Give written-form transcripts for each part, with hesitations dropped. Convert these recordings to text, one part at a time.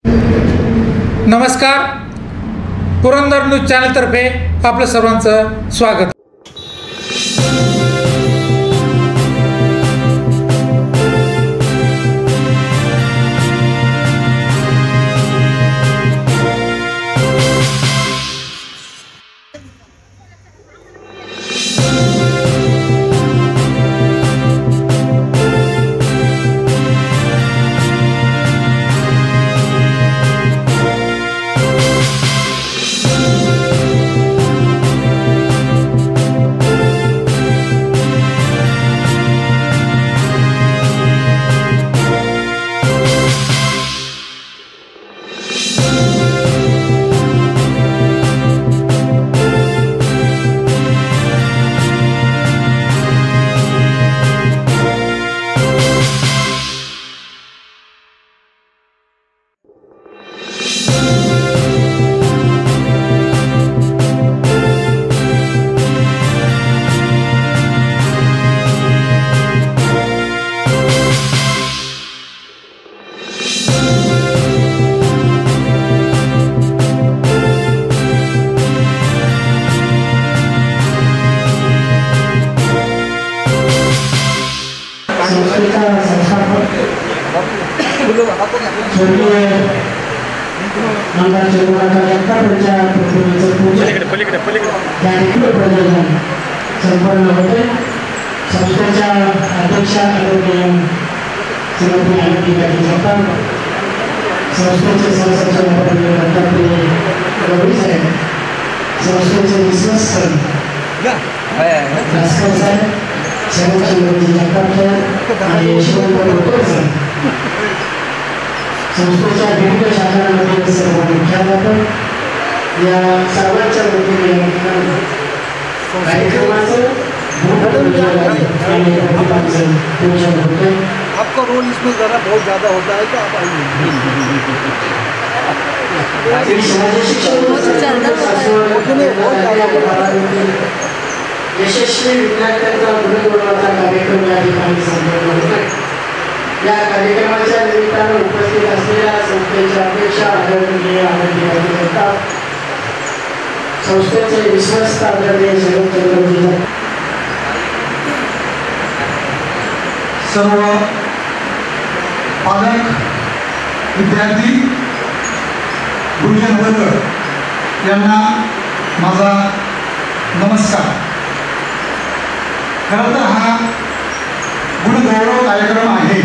नमस्कार, पुरंदर न्यूज चॅनलतर्फे आपलं सर्वांचं स्वागत. संपन्न होते. संस्थेच्या अध्यक्षा श्रीमती आनंदीबाई जगताप, संस्थेचे सहसंचालक दत्तात्रय गवळी साहेब, संस्थेचे विश्वस्त भास्कर साहेब, शरदचंद्रजी जगताप साहेब आणि यशवंत डोकर साहेब, संस्थेच्या विविध शाखांमध्ये सर्व मुख्याध्यापक या सर्वांच्या वतीने आपका रोल इसमें ज़रा बहुत ज़्यादा होता है तो आप यशस्वी विद्यार्थ्यांचा गुणगौरवाचा कार्यक्रम या ठिकाणी संपन्न होत आहे. या कार्यक्रमाच्या निमित्तानं उपस्थित असलेल्या संस्थेच्या अध्यक्षा आदरणीय आनंदीबाई जगताप, संस्थेचे विश्वस्त आदरणीय शरदचंद्रजी जगताप, सर्व पालक, विद्यार्थी, गुरुजन वर्ग यांना माझा नमस्कार. खरं तर हा गुणगौरव कार्यक्रम आहे.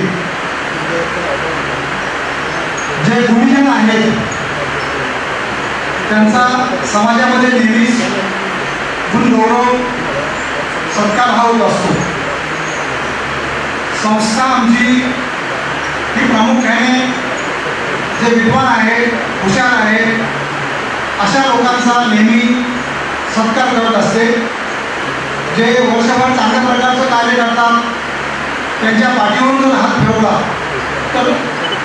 जे गुरुजन आहेत त्यांचा समाजामध्ये नेहमीच गुणगौरव सत्कार हा होत असतो. संस्था आमची ही प्रामुख्याने जे विद्वान आहेत, हुशार आहेत, अशा लोकांचा नेहमी सत्कार करत असते. जे वर्षभर चांगल्या प्रकारचं कार्य करतात त्यांच्या पाठीवरून जर हात फिरवला तर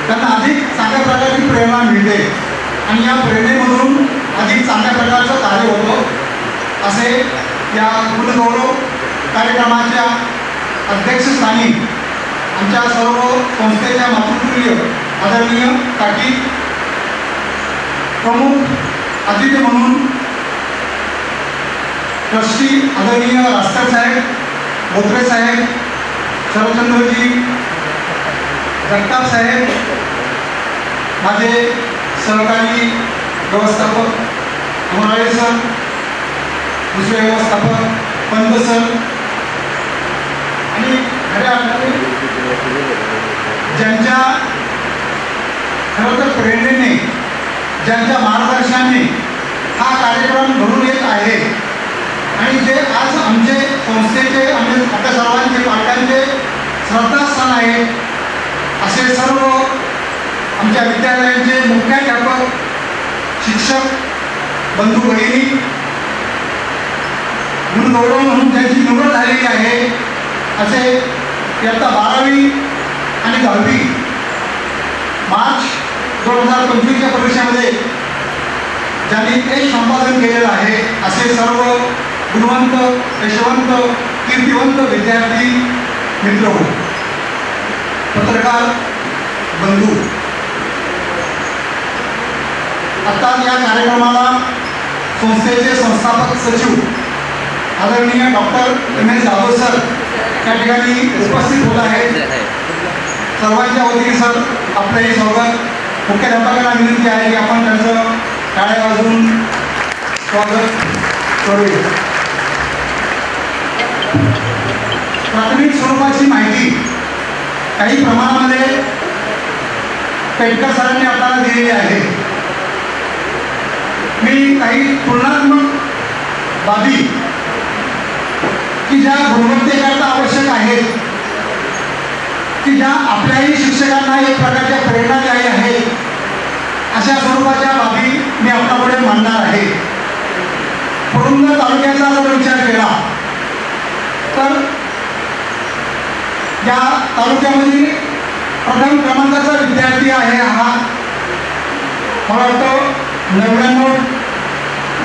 त्यांना अधिक चांगल्या प्रकारची प्रेरणा मिळते आणि या प्रेरणेमधून अधिक चांगल्या प्रकारचं कार्य होतं. असे या गुणगौरव कार्यक्रमाच्या अध्यक्षस्थानी आमच्या सर्व संस्थेच्या मातृप्रिय आदरणीय काकी, प्रमुख अतिथी म्हणून ट्रस्टी आदरणीय रास्कर साहेब, बोत्रे साहेब, शरदचंद्रजी जगताप साहेब, माझे सहकारी व्यवस्थापक अमराळे सर, दुसरे व्यवस्थापक पंत सर आणि खऱ्या अर्थाने ज्यांच्या खरं तर प्रेरणेने, ज्यांच्या मार्गदर्शनाने हा कार्यक्रम घडून येत आहे आणि जे आज आमचे संस्थेचे आमचे आपल्या सर्वांचे पालकांचे श्रद्धास्थान आहे, असे सर्व आमच्या विद्यालयांचे मुख्याध्यापक, शिक्षक, बंधू भगिनी, गुणगौरव म्हणून त्यांची निवड झालेली आहे. असे इयत्ता 12वी आणि 10वी मार्च 2025च्या परीक्षेमध्ये ज्यांनी यश संपादन केलेलं आहे असे सर्व गुणवंत, यशवंत, कीर्तिवंत विद्यार्थी मित्र हो, पत्रकार बंधू, आता या कार्यक्रमाला संस्थेचे संस्थापक सचिव आदरणीय डॉक्टर M.S. जाधव सर या ठिकाणी उपस्थित होत आहेत. सर्वांच्या वतीने सर आपले स्वागत. मुख्याध्यापकांना विनंती आहे की आपण त्यांचं टाळ्या वाजवून स्वागत करूया. प्राथमिक स्वरूपाची माहिती काही प्रमाणामध्ये पेटकर सरांनी आपल्याला दिलेली आहे. मी काही तुलनात्मक बाबी की ज्या गुणवत्तेकरता आवश्यक आहेत, की ज्या आपल्याही शिक्षकांना एक प्रकारच्या प्रेरणादायी आहेत, अशा स्वरूपाच्या बाबी मी आपल्यापुढे मांडणार आहे. पुरंदर तालुक्याचा जर विचार केला तर या तालुक्यामधील प्रथम क्रमांकाचा विद्यार्थी आहे हा, मला वाटतं 99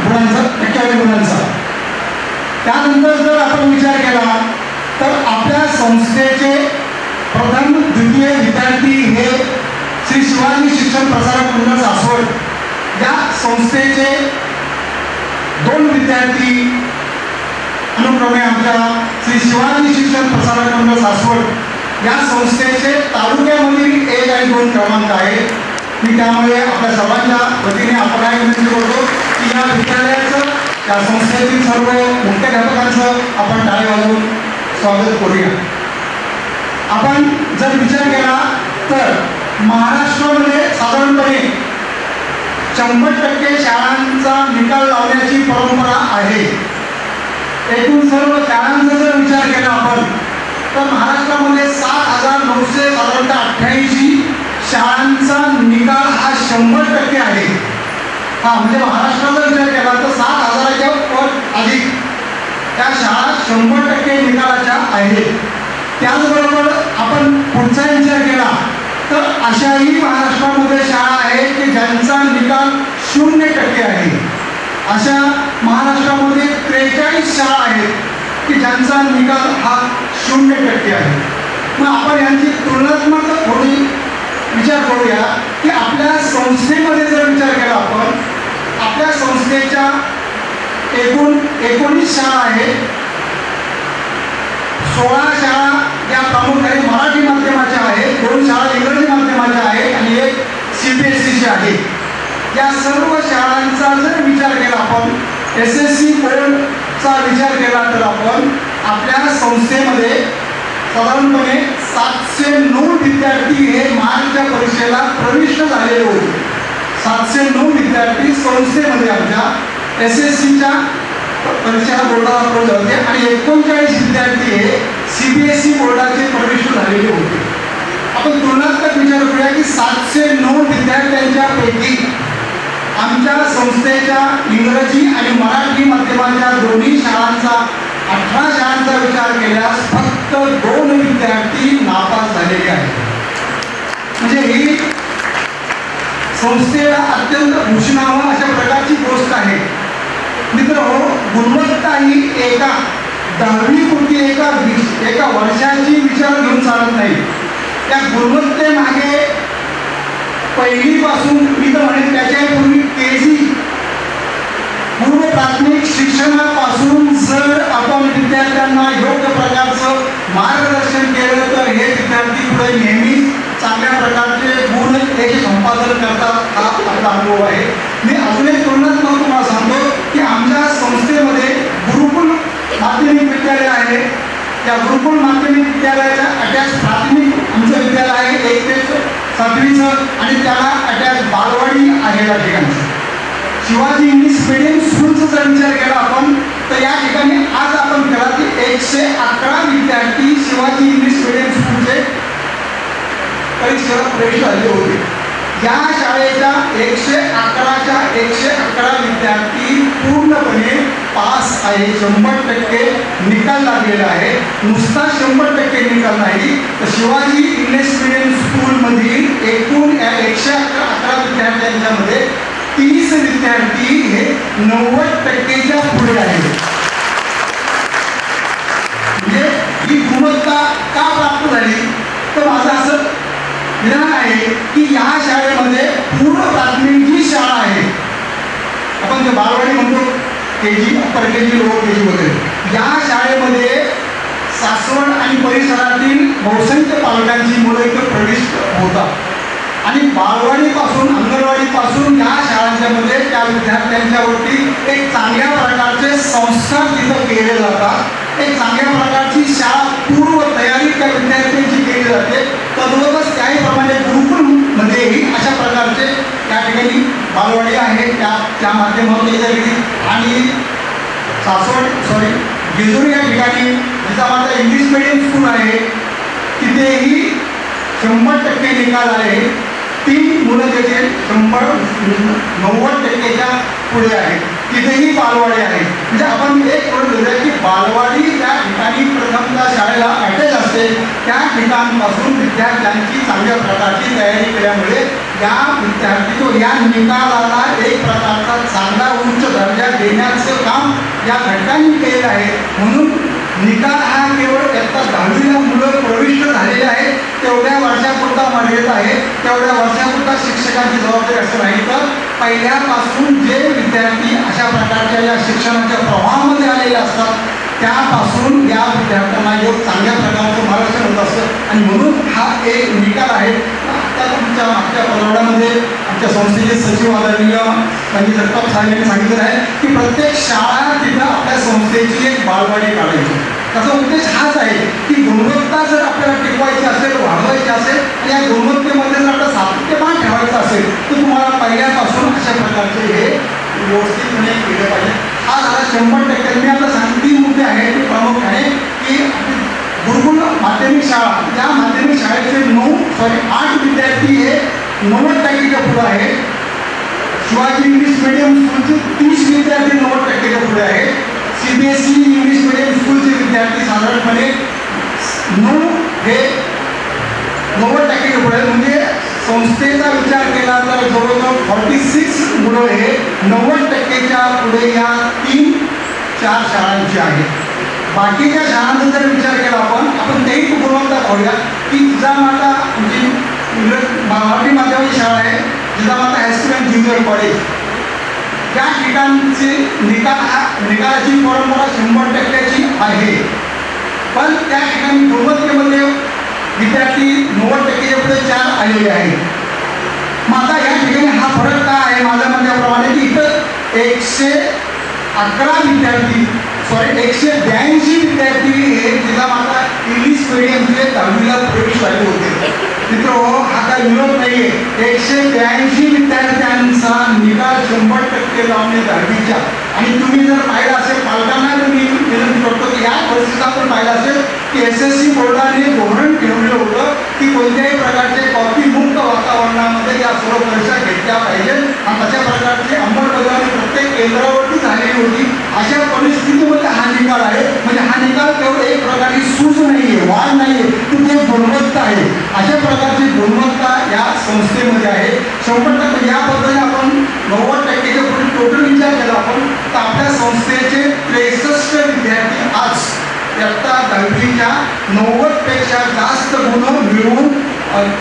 गुणांचा, 91 गुणांचा. त्यानंतर जर आपण विचार केला तर आपल्या संस्थेचे प्रथम द्वितीय विद्यार्थी हे श्री शिवाजी शिक्षण प्रसारक मंडळ सासवड या संस्थेचे 2 विद्यार्थी अनुक्रमे आमच्या श्री शिवाजी शिक्षण प्रसारक मंडळ सासवड या संस्थेचे तालुक्यामधील 1 आणि 2 क्रमांक आहेत. मी त्यामुळे आपल्या सर्वांच्या वतीने आपल्याला विनंती करतो की या विद्यालयाचं, या संस्थेतील सर्व मुख्याध्यापकांचं आपण टाळी वाजवून स्वागत करूया. आपण जर विचार केला तर महाराष्ट्रामध्ये साधारणपणे 100% शाळांचा निकाल लावण्याची परंपरा आहे. एकूण सर्व शाळांचा जर विचार केला आपण तर महाराष्ट्रामध्ये 7,900 साधारणतः 88 शाळांचा निकाल हा 100% आहे. हा म्हणजे महाराष्ट्राचा विचार केला तर 7,000च्या पट अधिक त्या शाळा 100% निकालाच्या आहेत. त्याचबरोबर आपण पुढचा विचार केला तर अशाही महाराष्ट्रामध्ये शाळा आहेत की ज्यांचा निकाल 0% आहे. अशा महाराष्ट्रामध्ये 43 शाळा आहेत की ज्यांचा निकाल हा 0% आहे. मग आपण यांची तुलनात्मक थोडी विचार करूया की आपल्या संस्थेमध्ये जर विचार केला आपण, आपल्या संस्थेच्या एकूण 19 शाळा आहेत. 16 शाळा या प्रामुख्याने मराठी माध्यमाच्या आहेत, 2 शाळा इंग्रजी माध्यमाच्या आहेत आणि 1 CBSE आहे. या सर्व शाळांचा जर विचार केला आपण, SSC बोर्डचा विचार केला तर आपण आपल्या संस्थेमध्ये साधारणपणे 709 विद्यार्थी हे मार्चच्या परीक्षेला प्रविष्ट झालेले होते. 709 विद्यार्थी संस्थेमध्ये आमच्या SSCच्या परीक्षेला बोर्डाला अप्रोच होते आणि 39 विद्यार्थी हे CBSE बोर्डाचे प्रविष्ट झालेले होते. आपण तुलनात्मक विचार करूया की 709 विद्यार्थ्यांच्या पैकी आमच्या संस्थेच्या इंग्रजी आणि मराठी माध्यमाच्या दोन्ही शाळांचा 18 शाळांचा विचार केल्यास फक्त 2 विद्यार्थी नापास झालेले आहेत. म्हणजे ही संस्थेला अत्यंत भूषणावं अशा प्रकारची गोष्ट आहे. मित्रहो, गुणवत्ता ही एका 10वी पुरती एका वर्षाची विचार घेऊन चालत नाही. त्या गुणवत्तेमागे पहिलीपासून मी तर म्हणेन त्याच्या पूर्वी KG पूर्व प्राथमिक शिक्षणापासून जर आपण विद्यार्थ्यांना योग्य प्रकारचं मार्गदर्शन केलं तर हे विद्यार्थी पुढे नेहमी चांगल्या प्रकारचे गुण हे संपादन करतात. हा आपला अनुभव आहे. मी अजून एक तुलनात्मक तुम्हाला सांगतो की आमच्या संस्थेमध्ये गुरुकुल माध्यमिक विद्यालय आहे. त्या गुरुकुल माध्यमिक विद्यालयाच्या अटॅच प्राथमिक आमचं विद्यालय आहे 1 ते 7वीचं आणि त्याला अटॅच बालवाडी आहे या ठिकाणी. शिवाजी इंग्लिश मिडियम स्कूलचा जर विचार केला आपण तर या ठिकाणी आज आपण केला की 111 विद्यार्थी शिवाजी इंग्लिश मिडियम स्कूलचे परीक्षेला प्रवेश झाले होते. या शाळेच्या 111च्या 111 विद्यार्थी पूर्णपणे पास आहे. 100% निकाल लागलेला आहे. नुसता 100% निकाल नाही तर शिवाजी इंग्लिश मिडियम स्कूलमधील एकूण 111 विद्यार्थ्यांच्यामध्ये 30 विद्यार्थी हे 90%च्या पुढे आहेत. म्हणजे ही गुणवत्ता का प्राप्त झाली तर माझं असं विधान आहे की या शाळेमध्ये पूर्व प्राथमिक जी शाळा आहे म्हणजे बालवाडी म्हणतो, KG, upper KG, lower KG वगैरे, या शाळेमध्ये सासवड आणि परिसरातील बहुसंख्य पालकांची मुलं इथं प्रविष्ट होतात आणि बालवाडीपासून अंगणवाडीपासून या शाळांच्यामध्ये त्या विद्यार्थ्यांच्यावरती एक चांगल्या प्रकारचे संस्कार तिथं केले जातात, एक चांगल्या प्रकारची शाळा पूर्व तयारी त्या विद्यार्थ्यांची केली जाते. तद्वतच त्याहीप्रमाणे गुरुकुलमध्येही अशा प्रकारचे त्या ठिकाणी बालवाडी आहे, त्या माध्यमातून गेली. आणि जेजुरी या ठिकाणी जिजामाता इंग्लिश मीडियम स्कूल आहे, तिथेही 100% निकाल आहे. 3 मुलं त्याचे 90%च्या पुढे आहे. तिथेही बालवाडी आहे. म्हणजे आपण एक करून घेऊया की बालवाडी त्या ठिकाणी प्रथमतः शाळेला अटॅच असते, त्या ठिकाणपासून विद्यार्थ्यांची चांगल्या प्रकारची तयारी केल्यामुळे या या निकालाला एक प्रकारचा चांगला उच्च दर्जा देण्याचं काम या घटकांनी केलेलं आहे. म्हणून निकाल हा केवळ इयत्ता 10वीला मुलं प्रविष्ट झालेले आहेत तेवढ्या वर्षापुरता मर्यादित आहे, तेवढ्या वर्षापुरता शिक्षकांची जबाबदारी असं नाही, तर पहिल्यापासून जे विद्यार्थी अशा प्रकारच्या या शिक्षणाच्या प्रवाहामध्ये आलेले असतात त्यापासून या विद्यार्थ्यांना एक चांगल्या प्रकारचं मार्गदर्शन होत असतं. आणि म्हणून हा एक निकाल आहे. आता तुमच्या मागच्या पंधरवड्यामध्ये आमच्या संस्थेचे सचिव आदरणीय संजय जगताप साहेब यांनी सांगितलं आहे की प्रत्येक शाळा तिथं आपल्या संस्थेची एक बालवाडी काढायची. त्याचा उद्देश हाच आहे की गुणवत्ता जर आपल्याला टिकवायची असेल, वाढवायची असेल आणि या गुणवत्तेमध्ये जर आपलं सातत्यमान ठेवायचं असेल तर तुम्हाला पहिल्यापासून अशा प्रकारचे हे व्यवस्थितपणे केलं पाहिजे. हा झाला 100%. मी आता 3 मुद्दे आहेत ते प्रामुख्याने की गुरुकुल माध्यमिक शाळा, त्या माध्यमिक शाळेचे 8 विद्यार्थी हे 90%च्या पुढे आहेत. शिवाजी इंग्लिश मीडियम स्कूलचे 30 विद्यार्थी 90%च्या पुढे आहेत. CBSE इंग्लिश मीडियम स्कूलचे विद्यार्थी साधारणपणे 9 हे 90%च्या पुढे. म्हणजे संस्थेचा विचार केला तर जवळजवळ 46 मुलं हे 90%च्या पुढे या 3-4 शाळांची आहेत. बाकीच्या शाळांचा जर विचार केला आपण तेही गुणवत्ता पाहूया की जिजामाता म्हणजे मराठी माध्यमाची शाळा आहे, Jijamata high school and junior college, त्या ठिकाणचे निकालाची परंपरा 100%ची आहे. पण त्या ठिकाणी गुणवत्तेमध्ये विद्यार्थी 90%च्या पुढे 4 आलेले आहेत. मग आता या ठिकाणी हा फरक काय आहे माझ्या म्हणण्याप्रमाणे की इथं 111 विद्यार्थी 182 विद्यार्थी हे जिजामाता इंग्लिश मीडियमचे 10वीला प्रवेश झाले होते. मित्र हा काही विरोध नाहीये. 182 विद्यार्थ्यांचा निकाल 100% लावणे 10वीच्या. आणि तुम्ही जर पाहिलं असेल, पालकांना मी विनंती करतो की या परिस्थितीत आपण पाहिलं असेल की SSC बोर्डाने धोरण ठेवलं होतं की कोणत्याही प्रकारचे कॉपी मुक्त वातावरणामध्ये या सर्व परीक्षा घेतल्या पाहिजेत आणि तशा प्रकारची अंमलबजावणी प्रत्येक केंद्रावरती झालेली होती. अशा परिस्थितीमध्ये हा निकाल आहे. म्हणजे हा निकाल केवळ एक प्रकारची सूज नाहीये, वाढ नाहीये, ती गुणवत्ता आहे. अशा प्रकारची गुणवत्ता या संस्थेमध्ये आहे. 100% या पद्धतीने आपण 90%च्या पुढे टोटल विचार केला आपण तर आपल्या संस्थेचे 63 विद्यार्थी आज इयत्ता 10वीच्या 90पेक्षा जास्त गुण मिळवून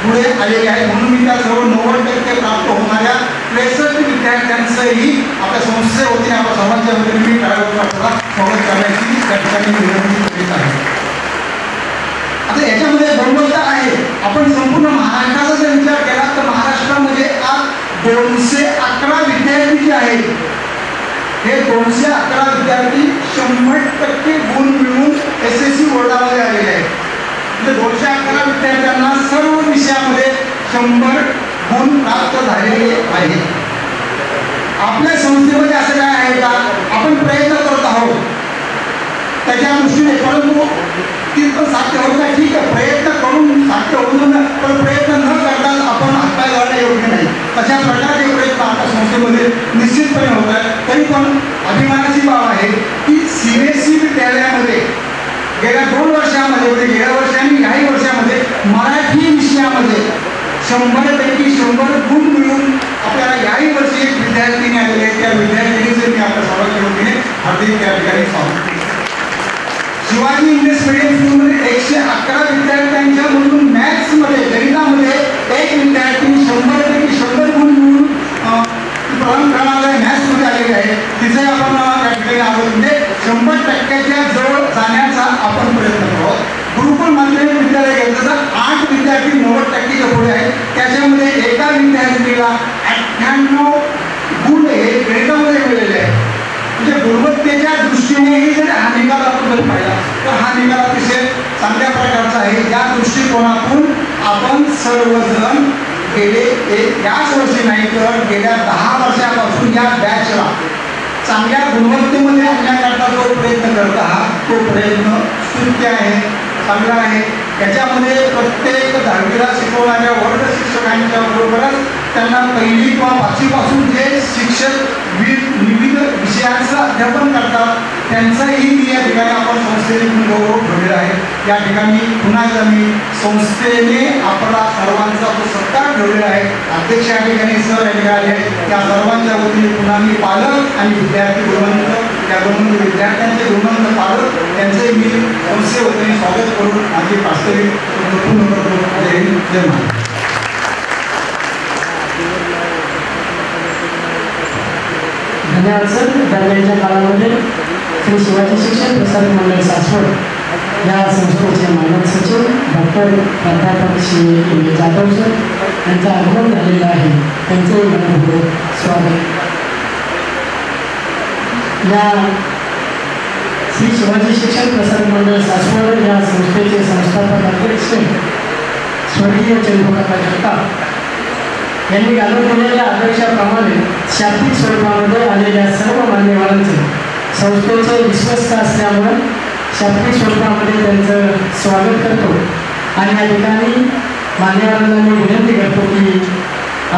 पुढे आलेले आहेत. म्हणून मी त्या सर्व 90% प्राप्त होणाऱ्या 63 विद्यार्थ्यांचंही आपल्या संस्थेच्या वतीने आपल्या सर्वांच्या वतीने मी स्वागत करण्याची त्या ठिकाणी विनंती करीत आहे. आता याच्यामध्ये गुणवत्ता आहे. आपण संपूर्ण महाराष्ट्राचा जर विचार केला तर महाराष्ट्रामध्ये आज 211 विद्यार्थी जे आहेत हे 211 विद्यार्थी 100% गुण मिळवून SSC बोर्डामध्ये आलेले आहेत. म्हणजे 211 विद्यार्थ्यांना सर्व विषयामध्ये 100 गुण प्राप्त झालेले आहेत. आपल्या संस्थेमध्ये असं काय आहे का आपण प्रयत्न करत आहोत त्याच्या दृष्टीने, परंतु तिथं साध्य होत नाही. ठीक आहे, प्रयत्न करून साध्य होऊन पण प्रयत्न न करताच आपण हातपाय घालणं योग्य नाही. तशा प्रकारचे प्रयत्न आपल्या संस्थेमध्ये निश्चितपणे होत आहेत. तरी पण अभिमानाची बाब आहे की CBSE विद्यालयामध्ये गेल्या 2 वर्षामध्ये म्हणजे गेल्या वर्षी आणि याही वर्षामध्ये मराठी विषयामध्ये 100पैकी 100 गुण मिळून आपल्याला याही वर्षी एक विद्यार्थिनी आलेले आहेत. त्या विद्यार्थिनीचे मी आपल्या सर्वांच्या वतीने हार्दिक त्या ठिकाणी स्वागत करतो. शिवाजी इंग्लिश मीडियम स्कूलमध्ये 111 विद्यार्थ्यांच्या मधून मॅथ्समध्ये गणितामध्ये एक विद्यार्थी 100पैकी 100 गुण मिळून प्रथम क्रमांकाला मॅथ्समध्ये आलेले आहे. जर पाहिला तर हा निकाल अतिशय चांगल्या प्रकारचा आहे. या दृष्टिकोनातून आपण सर्वजण गेले याच वर्षी नाही तर गेल्या 10 वर्षापासून या बॅचला चांगल्या गुणवत्तेमध्ये आणण्याकरता जो प्रयत्न करत आहात तो प्रयत्न स्तुत्य आहे, चांगला आहे. याच्यामध्ये प्रत्येक 10वीला शिकवणाऱ्या वर्ग शिक्षकांच्या बरोबरच त्यांना 1ली किंवा 5वीपासून जे शिक्षक विविध विषयांचं अध्यापन करतात त्यांचाही मी या ठिकाणी आपण संस्थेने गौरव ठेवलेला आहे. या ठिकाणी पुन्हा एकदा मी संस्थेने आपला सर्वांचा जो सत्कार ठेवलेला आहे, अध्यक्ष या ठिकाणी सर या ठिकाणी त्या सर्वांच्या वतीने पुन्हा मी पालक आणि विद्यार्थी गुणवंत त्या गुणवंत विद्यार्थ्यांचे गुणवंत पालक त्यांचे मी संस्थे वतीने स्वागत करून माझी वास्तविक पूर्ण करतो. जय हिंद, जय महाराष्ट्र. धन्यवाद सर. दरम्यानच्या काळामध्ये श्री शिवाजी शिक्षण प्रसारक मंडळ सासवड या संस्थेचे मानद सचिव डॉक्टर प्राध्यापक श्री एम जाधव सर यांचा आगमन झालेला आहे. त्यांचे मनपूर्वक स्वागत. या श्री शिवाजी शिक्षण प्रसारक मंडळ सासवड या संस्थेचे संस्थापक अध्यक्ष स्वर्गीय चंद्रकांत जगताप यांनी घालून दिलेल्या आदर्शाप्रमाणे शाब्दिक स्वरूपामध्ये आलेल्या सर्व मान्यवरांचे संस्थेचे विश्वस्त असल्यामुळे शाब्दिक स्वरूपामध्ये त्यांचं स्वागत करतो. आणि या ठिकाणी मान्यवरांना मी विनंती करतो की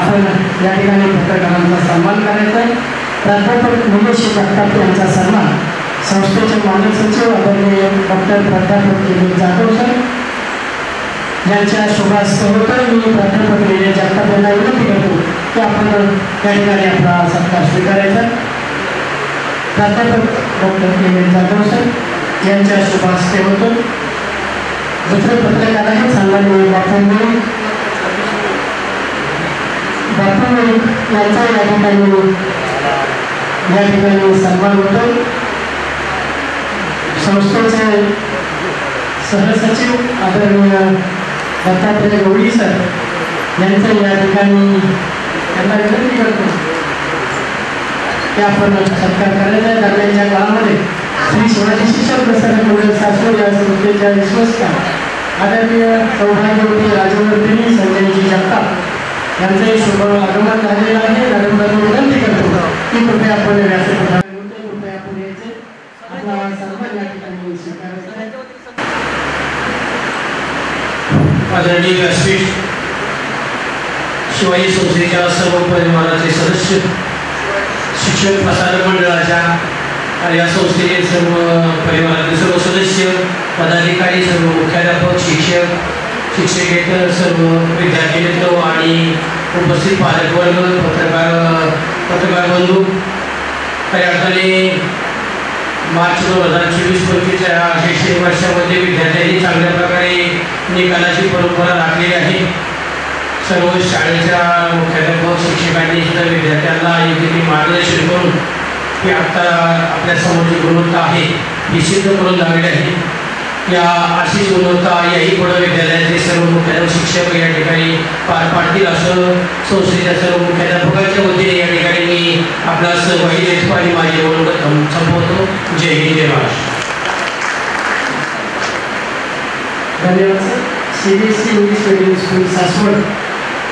आपण या ठिकाणी पत्रकारांचा सन्मान करायचा आहे. प्राध्यापक निलेश जगताप यांचा सन्मान संस्थेचे मानद सचिव आदरणीय डॉक्टर प्राध्यापक एम जाधव सर यांच्या शुभास्ते होतं. मी प्राध्यापक निलेश जगताप यांना विनंती करतो की आपण या ठिकाणी आपला सत्कार स्वीकारायचा. प्राध्यापक डॉक्टर एम जाधव सर यांच्या शुभास्ते होतं. दुसरे पत्रकार आहेत सन्माननीय बापूंनी यांचा या ठिकाणी सन्मान होतो. संस्थेचे सहसचिव आदरणीय दत्तात्रय गवळी सर यांचं या ठिकाणी त्यांना विनंती करतो की आपण सत्कार करायचा. दरम्यानच्या काळामध्ये श्री शिवाजी शिक्षण प्रसारक मंडळ सासवड या संस्थेच्या विश्वस्त आदरणीय सौभाग्यवती राजवर्धिनी संजयजी जगताप यांचंही शुभ आगमन झालेलं आहे. नरेंद्र विनंती करतो की कृपया आपण व्यासपीठावर कृपया पुढे यायचे. आपला सन्मान या ठिकाणी स्वीकारायचा आहे. आदरणीय व्यासपीठ, शिवाजी संस्थेच्या सर्व परिवाराचे सदस्य, शिक्षक प्रसारक मंडळाच्या या संस्थेचे सर्व परिवारातील सर्व सदस्य, पदाधिकारी, सर्व मुख्याध्यापक, शिक्षक, शिक्षकेतर, सर्व विद्यार्थी मित्र आणि उपस्थित पालकवर्ग, पत्रकार बंधू, खऱ्या अर्थाने मार्च 2024-25 या शैक्षणिक वर्षामध्ये विद्यार्थ्यांनी चांगल्या प्रकारे निकालाची परंपरा राखली आहे. सर्व शाळेच्या मुख्याध्यापक शिक्षकांनी सुद्धा विद्यार्थ्यांना योग्य मार्गदर्शन करून की आता आपल्यासमोर जी गुणवत्ता आहे ही सिद्ध करून लागली आहे. या अशी गुणवत्ता याही पुढे विद्यालयाचे सर्व मुख्याध्यापक शिक्षक या ठिकाणी पार पाडतील असं संस्थेच्या सर्व मुख्याध्यापकांच्या वतीने या ठिकाणी मी आपला सहभागी देतो आणि माझे मनोगत संपवतो. जय हिंद, जय महाराष्ट्र. धन्यवाद sir. CBSE English medium school Saswad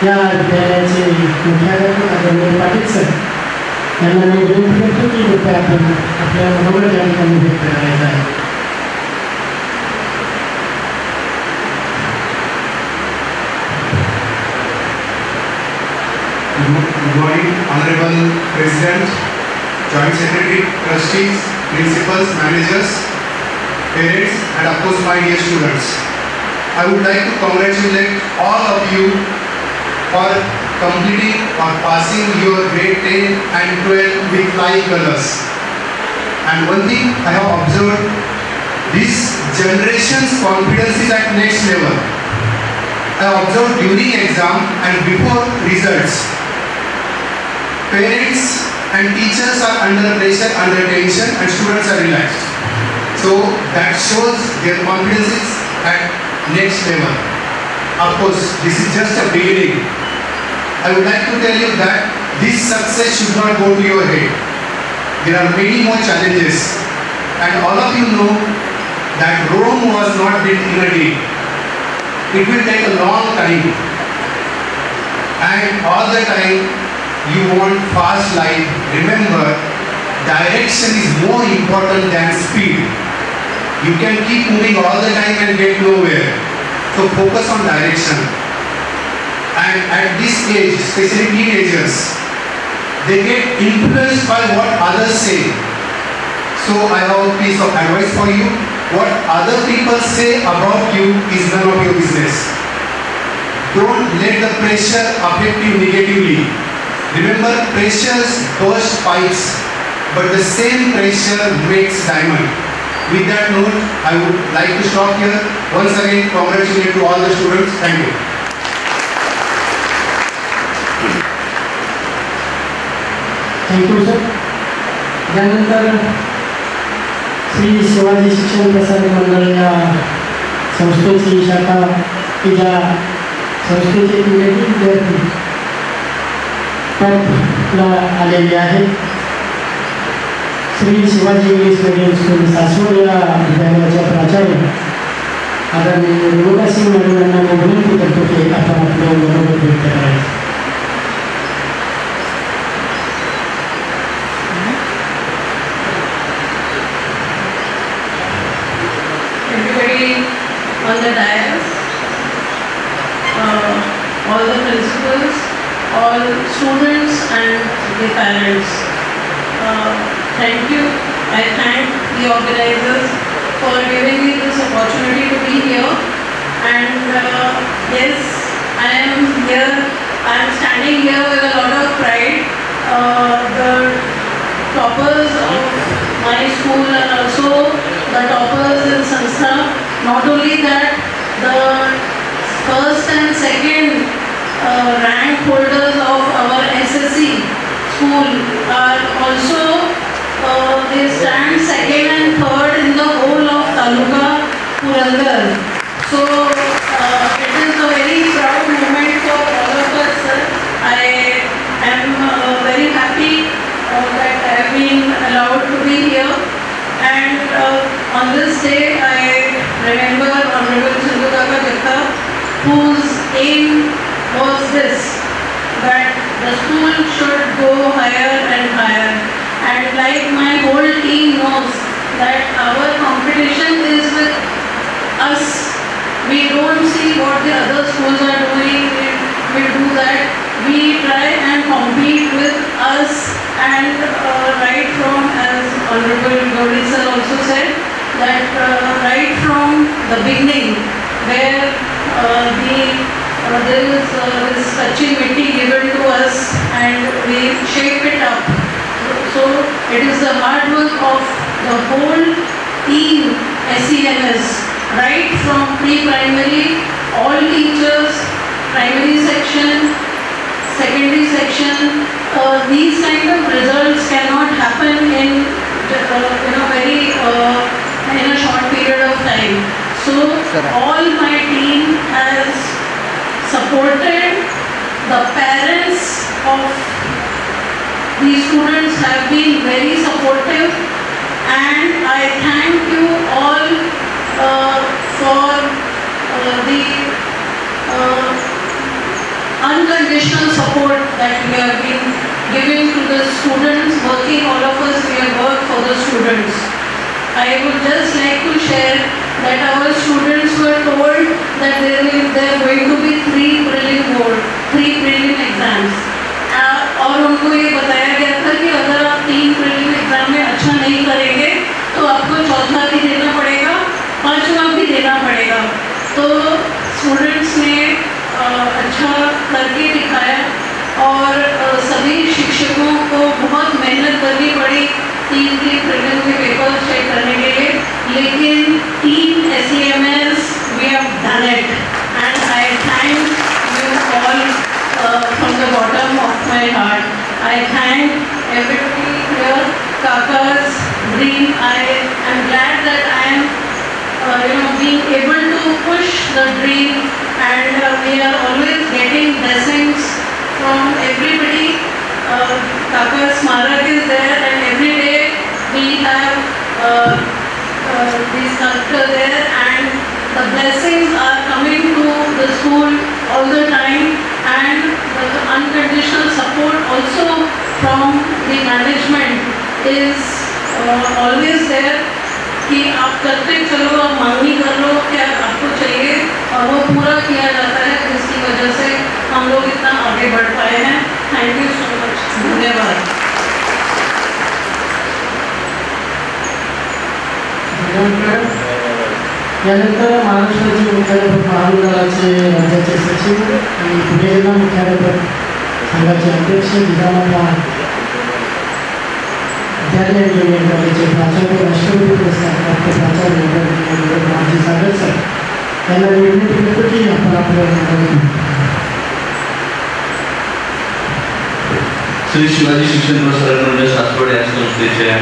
या विद्यालयाचे मुख्याध्यापक आदरणीय पाटील सर यांना मी विनंती करतो की कृपया आपण आपल्या मनोगत या ठिकाणी व्यक्त करायचं आहे. Good morning, Honorable President, Joint Secretary, Trustees, Principals, Managers, Parents, and of course my dear students. I would like to congratulate all of you for completing or passing your grade 10 and 12 with flying colors. And one thing I have observed, this generation's confidence is at next level. I have observed during exam and before results. Parents and teachers are under pressure, under tension, and students are relaxed. So that shows their confidence is at next level. Of course, this is just a beginning. I would like to tell you that this success should not go to your head. There are many more challenges, and all of you know that Rome was not built in a day. It will take a long time. And all the time you want fast life. Remember, direction is more important than speed. You can keep moving all the time and get nowhere. So focus on direction. And at this age, especially teenagers, they get influenced by what others say. So I have a piece of advice for you. What other people say about you is none of your business. Don't let the pressure affect you negatively. Remember, pressures burst pipes, but the same pressure makes diamond. With that note, I would like to stop here. Once again, congratulations to all the students. Thank you. Thank you sir. त्यानंतर श्री शिवाजी शिक्षण प्रसारक मंडळ या संस्थेची शाखा की ज्या संस्थेचे विद्यार्थी टॉपला आलेले आहेत. Shri Shivaji English medium school Saswad या विद्यालयाच्या प्राचार्य आदरणीय रेणुकासिंग मॅडम यांना मी विनंती करतो की आपण आपल्या मनोगत व्यक्त करायचं. On the dais, all the principals, all students and the parents. Thank you. I thank the organizers for giving me this opportunity to be here. And yes, I am here. I am standing here with a lot of pride. The toppers of my school and also the toppers in Sanstha. Not only that, the first and second rank holders of our SSC school are also, they stand second and third in the whole of Taluka Purandar. So it is a very proud moment for all of us, sir. I am very happy that I have been allowed to be here. And on this day, I remember Honorable Sindhukaka Jagtap, whose aim was this, that the school should go higher and higher. And like my whole team knows that our competition is with us. We don't see what the other schools are doing, we do that. We try and compete with us, and right from, as Honorable Gauri sir also said, that right from the beginning, where there is this kachi mitti given to us and we shape it up. So it is the hard work of the whole team SEMS, right from pre-primary, all teachers, primary section, secondary section. These kind of results cannot happen in in a short period of time. So all my team has supported. The parents of these students have been very supportive, and I thank you all for the unconditional support that we have been giving to the students, working all of us, we have worked for the students. I would just like to share that our students were told that there are going to be 3 prelim exams. और उनको ये बताया गया था कि अगर आप 3 prelim exam में अच्छा नहीं करेंगे तो आपको चौथा भी देना पड़ेगा, 5वां भी देना पड़ेगा. तो स्टूडेंट्स ने अच्छा करके दिखाया और सभी शिक्षकों को बहुत मेहनत करनी पड़ी 3 प्रीलिम के पेपर चेक करने के लिए, लेकिन team SEMS we have done it, and I thank you all from the bottom of my heart. I thank everybody here, Kaka's dream. I am glad that I am being able to push the dream, and we are always getting blessings from everybody. Kaka's Smarak is there, and every day we have the sculpture there, and the blessings are coming to the school all the time, and the unconditional support also from the management is always there कि आप करते चलो, आप मांगनी कर low क्या आपको चाहिए, और वो पूरा किया जाता है, जिसकी वजह से हम लोग इतना आगे बढ़ पाए हैं. Thank you so much. धन्यवाद. यानंतर महाराष्ट्राचे मुख्याध्यापक महामंडळाचे राज्याचे सचिव आणि पुणे जिल्हा मुख्याध्यापक संघाचे अध्यक्ष जिजामाता विद्यालय इंजिनिअरिंग कॉलेजचे प्राचार्य राष्ट्रपती पुरस्कार प्राप्त प्राचार्य माजी सागर सर यांना विनंती करतो की आपण आपलं श्री शिवाजी शिक्षण प्रसारक मंडळ सासवड या संस्थेच्या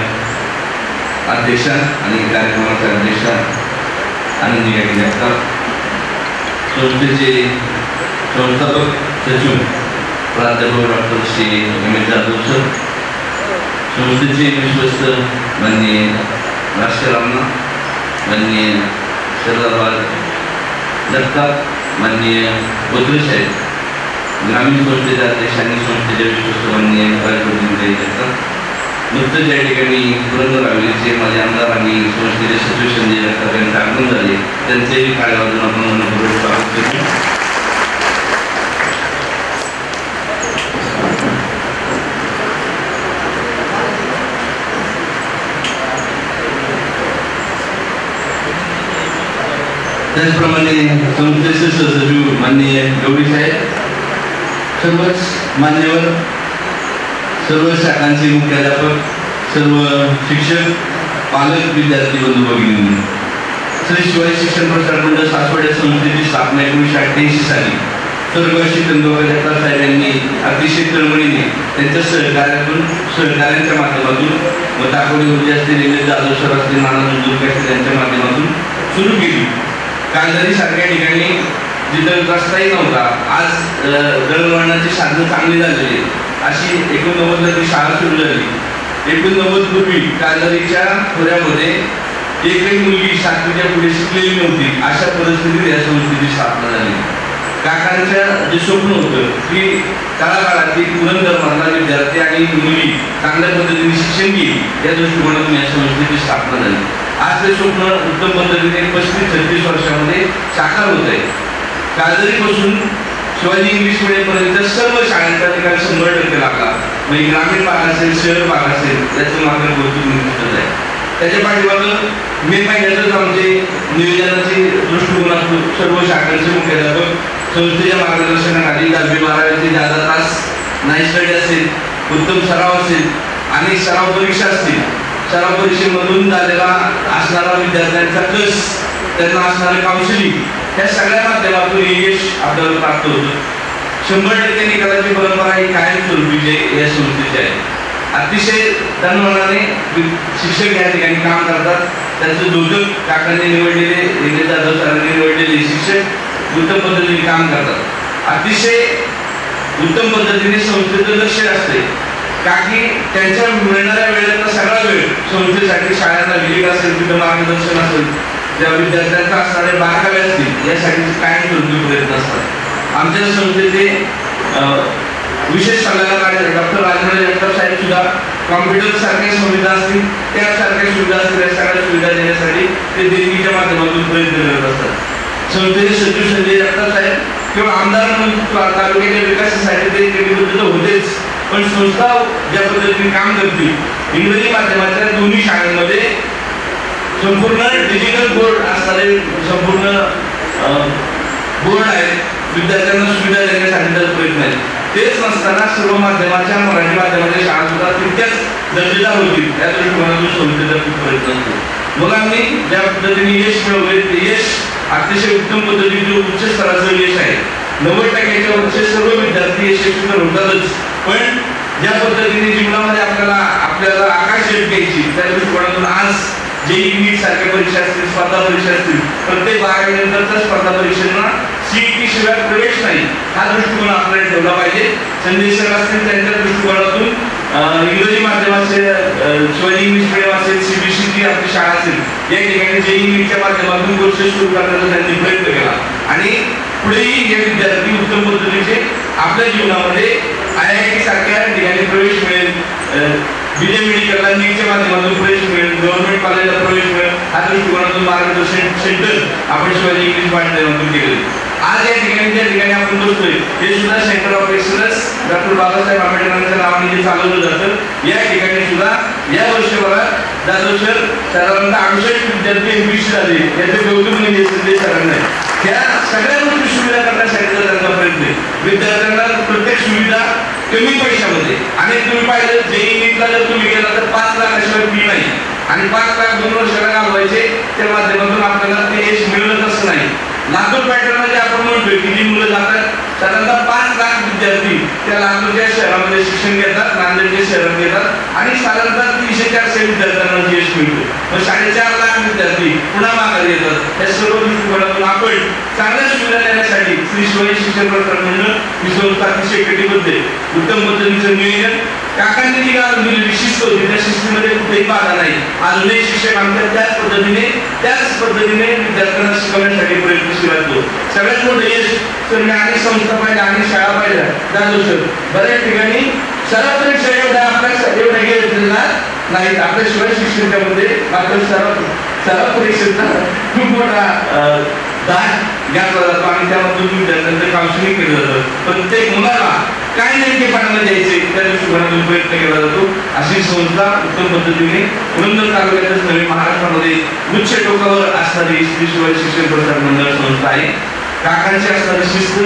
अध्यक्षा आणि कार्यक्रमाच्या अध्यक्षा आनंदी जगताप, संस्थेचे संस्थापक सचिव प्राध्यापक डॉक्टर श्री अमित जाधव सर, संस्थेचे विश्वस्त माननीय राष्ट्ररामना, माननीय शरदाबाद जगताप, माननीय बोत्रे साहेब, ग्रामीण संस्थेचे अध्यक्ष आणि संस्थेचे विश्वस्त माननीय कार्यप्रतिनिधी जगताप, नुकतंच या ठिकाणी पुरंदर हवेलीचे माझे आमदार आणि संस्थेचे सचिव संजय जगताप यांचे आगमन झाले, त्यांचेही कार्यवादून आपण मनपूर्वक स्वागत करतो. त्याचप्रमाणे संस्थेचे सचिव माननीय गौरी साहेब, सर्वच मान्यवर, सर्व शाखांचे मुख्याध्यापक, सर्व शिक्षक, पालक, विद्यार्थी बंधू भगिनी, श्री शिवाजी शिक्षण प्रसारक मंडळ सासवड या संस्थेची स्थापना 1988 साली स्वर्गवासी चंद्रबाबा जगताप साहेब यांनी अतिशय तळमळीने त्यांच्या सहकार्यांच्या माध्यमातून व दाखवली ऊर्जा असलेले जाधव सर असतील, नाना जुंजुरकर असतील यांच्या माध्यमातून सुरू केली. कांदारी सारख्या ठिकाणी जिथं रस्ताही नव्हता, आज दळणवळणाची साधनं चांगली झालेली, अशी 89ला ती शाळा सुरू झाली. 89 पूर्वी कांदारीच्या खोऱ्यामध्ये एकही मुलगी 7वीच्या पुढे शिकलेली नव्हती, अशा परिस्थितीत या संस्थेची स्थापना झाली. काकांच्या जे स्वप्न होतं की तळागाळातील पुरंदरमधला विद्यार्थी आणि मुली चांगल्या पद्धतीने शिक्षण घेईल, या दृष्टिकोनातून या संस्थेची स्थापना झाली. आज ते स्वप्न उत्तम पद्धतीने 35-36 वर्षामध्ये साकार होत आहे. कांदारीपासून शिवाजी इंग्लिश मिडियमपर्यंत सर्व शाळांचा निकाल 100% लागला. म्हणजे ग्रामीण भाग असेल, शहर भाग असेल, याचं मागणं कौतुक निश्चितच आहे. त्याच्या पाठीमागं मे महिन्यातच आमचे नियोजनाचे दृष्टिकोनातून सर्व शाखांचे मुख्याध्यापक संस्थेच्या मार्गदर्शनाखाली 10वी-12वीचे जादा तास, नाईट स्टडी असेल, उत्तम सराव असेल आणि सराव परीक्षा असतील, सराव परीक्षेमधून झालेला असणारा विद्यार्थ्यांचा कस, त्यांना असणारे काउन्सिलिंग, या सगळ्या माध्यमातून यश आपल्याला प्राप्त होतं. 100% निकालाची परंपरा ही कायमस्वरूपीची या संस्थेची आहे. अतिशय तनमनाने शिक्षक या ठिकाणी काम करतात. त्यांचं दोघं काकांनी निवडलेले, जाधव सरांनी निवडलेले शिक्षक उत्तम पद्धतीने काम करतात. अतिशय उत्तम पद्धतीने संस्थेचं लक्ष असते, का की त्यांच्या मिळणाऱ्या वेळेचा सगळा वेळ संस्थेसाठी, शाळांना विजिट असेल, तिथं मार्गदर्शन असेल, त्या विद्यार्थ्यांचा असणारे बारकावे असतील, यासाठी कायम स्वरूपी प्रयत्न असतात. आमच्या संस्थेचे विशेष सल्लागार डॉक्टर राजेंद्र जगताप साहेब सुद्धा कॉम्प्युटर सारख्या सुविधा असतील, त्यासारख्या सुविधा असतील, या सगळ्या सुविधा देण्यासाठी ते देणगीच्या माध्यमातून प्रयत्न करत असतात. संस्थेचे सचिव संजय जगताप साहेब किंवा आमदार म्हणून तालुक्याच्या विकासासाठी ते कटिबद्ध होतेच, पण संस्था ज्या पद्धतीने काम करतील, इंग्रजी माध्यमाच्या दोन्ही शाळांमध्ये संपूर्ण डिजिटल बोर्ड असणारे संपूर्ण बोर्ड आहेत, विद्यार्थ्यांना सुविधा देण्यासाठी त्याचा प्रयत्न आहे. तेच नसताना सर्व माध्यमाच्या, मराठी माध्यमाच्या शाळा सुद्धा तितक्याच दर्जेदार होतील, या दृष्टिकोनातून संस्थेचा खूप प्रयत्न असतो. मुलांनी ज्या पद्धतीने यश मिळवले, ते यश अतिशय उत्तम पद्धतीने उच्च स्तराचं यश आहे. 90%च्या वरचे सर्व विद्यार्थी यशस्वी तर होतातच, पण ज्या पद्धतीने जीवनामध्ये आपल्याला आकाश झेप घ्यायची, त्या दृष्टिकोनातून आज JEE NEET सारख्या परीक्षा असतील, स्पर्धा परीक्षा असतील, प्रत्येक 12वी नंतरच्या स्पर्धा परीक्षांना CET शिवाय प्रवेश नाही, हा दृष्टिकोन आपल्याला ठेवला पाहिजे. संजय सर असतील, त्यांच्या दृष्टिकोनातून इंग्रजी माध्यमाचे शिवाजी इंग्लिश मिडियम असेल, CBSE ची आपली शाळा असेल, या ठिकाणी JEE-च्या माध्यमातून कोर्स सुरू करण्याचा त्यांनी प्रयत्न केला आणि पुढेही हे विद्यार्थी उत्तम पद्धतीचे आपल्या जीवनामध्ये IIT सारख्या ठिकाणी प्रवेश मिळेल, विजय मेडिकलला नीटच्या माध्यमातून प्रवेश मिळेल, गव्हर्नमेंट कॉलेजला प्रवेश मिळेल, हा दृष्टिकोनातून मार्गदर्शन सेंटर आपण शिवाजी इंग्लिश माध्यमातून केलेलं. आज या ठिकाणी ज्या ठिकाणी आपण बसतोय हे सुद्धा centre of excellence doctor Babasaheb आंबेडकरांच्या नावाने जे चालवलं जातं. या ठिकाणी सुद्धा या वर्षभरात जाधव सर साधारणतः 68 विद्यार्थी MPC झाले. याचे कौतुक म्हणजे संदेश सरांना त्या सगळ्या गोष्टी सुविधा करण्यासाठी त्यांचा प्रयत्न आहे. विद्यार्थ्यांना प्रत्येक सुविधा कमी पैशामध्ये आणि तुम्ही पाहिलं JEE-ला जर तुम्ही गेला तर 5 लाखाशिवाय फी नाही आणि 5 लाख 2 वर्षाला घालवायचे त्या माध्यमातून आपल्याला ते यश मिळत असं नाही. लातूर पॅटर्न मध्ये आपण म्हणतोय की जी मुलं जातात साधारणतः 5 लाख विद्यार्थी त्या लातूरच्या शहरामध्ये शिक्षण घेतात, नांदेडच्या शहरात घेतात आणि साधारणतः 300-400 विद्यार्थ्यांना यश मिळतो. मग 4.5 लाख विद्यार्थी पुन्हा मागे येतात. या सर्व दृष्टिकोनातून आपण चांगल्या सुविधा देण्यासाठी श्री शिवाजी शिक्षण प्रसारक मंडळ ही संस्था अतिशय कटिबद्ध आहे. उत्तम पद्धतीचं नियोजन काकांनी जी घालून दिलेली शिस्त होती त्या शिस्तीमध्ये कुठेही बाधा नाही. अजूनही शिक्षक आमच्या त्याच पद्धतीने विद्यार्थ्यांना शिकवण्यासाठी प्रयत्नशील असतो. सगळ्यात मोठं यश तर मी आणि संस्था पाहिल्या आणि शाळा पाहिल्या जाधव सर बऱ्याच ठिकाणी सराव परीक्षा एवढ्या घेतलेल्या नाहीत. आपल्या शिवाय शिक्षणामध्ये मात्र सराव परीक्षेचा खूप मोठा दाट घातला जातो आणि त्यामधून विद्यार्थ्यांचं काउन्सिलिंग केलं जातं. प्रत्येक मुलाला काय नेमकेपणाला द्यायचे त्या दृष्टिकोनातून प्रयत्न केला जातो. अशी संस्था उत्तम पद्धतीने पुरंदर तालुक्यातच नव्हे महाराष्ट्रामध्ये उच्च टोकावर असणारी श्री शिवाजी शिक्षण प्रसारक मंडळ संस्था आहे. काकांची असणारी शिस्त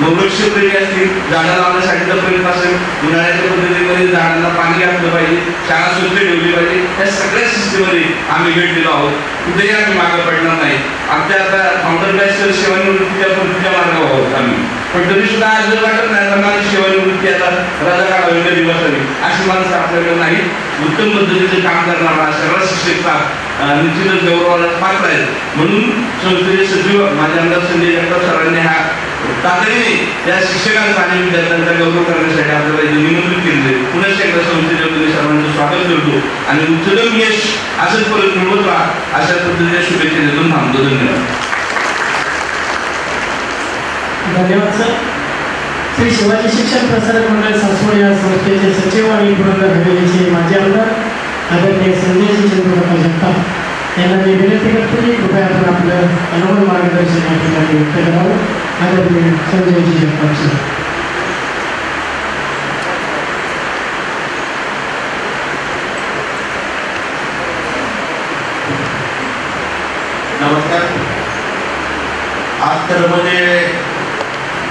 मग वृक्षप्रेमी असतील, झाडं लावण्यासाठीचा प्रयत्न असेल, उन्हाळ्याच्या पद्धतीमध्ये झाडांना पाणी घातलं पाहिजे, शाळा स्वच्छ ठेवली पाहिजे, या सगळ्या शिस्तीमध्ये आम्ही भेट दिलो आहोत. कुठेही आम्ही मागं पडणार नाही. आमच्या आता फाउंडर बॅच सेवानिवृत्तीच्या पद्धतीच्या मार्गावर आहोत आम्ही. पण तरी सुद्धा आज जर वाटत नाही तर माझी सेवानिवृत्ती आता राजा काढावी कधी बसावी अशी माणसं आपल्याकडे नाही. उत्तम पद्धतीचं काम करणारा सगळा शिक्षक निश्चितच गौरवाला पात्र आहेत. म्हणून संस्थेचे सचिव माझे आमदार संजय जगताप सरांनी हा तातडीने या शिक्षकांचा आणि विद्यार्थ्यांचा गौरव करण्यासाठी आपल्याला निमंत्रित केले. पुन्हा एकदा संस्थेच्या वतीने सर्वांचं स्वागत करतो आणि उत्तम यश असंच परत मिळवत राहा अशा पद्धतीच्या शुभेच्छा देऊन थांबतो. धन्यवाद. धन्यवाद सर. श्री शिवाजी शिक्षण प्रसारक मंडळ सासवड या संस्थेचे सचिव आणि पुरंदर हवेलीचे माजी आमदार आदरणीय संजयजी चंद्रकांत जगताप यांना मी विनंती करतो की कृपया आपण आपलं अनुभव मार्गदर्शन या ठिकाणी व्यक्त करावं. आदरणीय संजयजी जगताप सर. नमस्कार. आज तर म्हणजे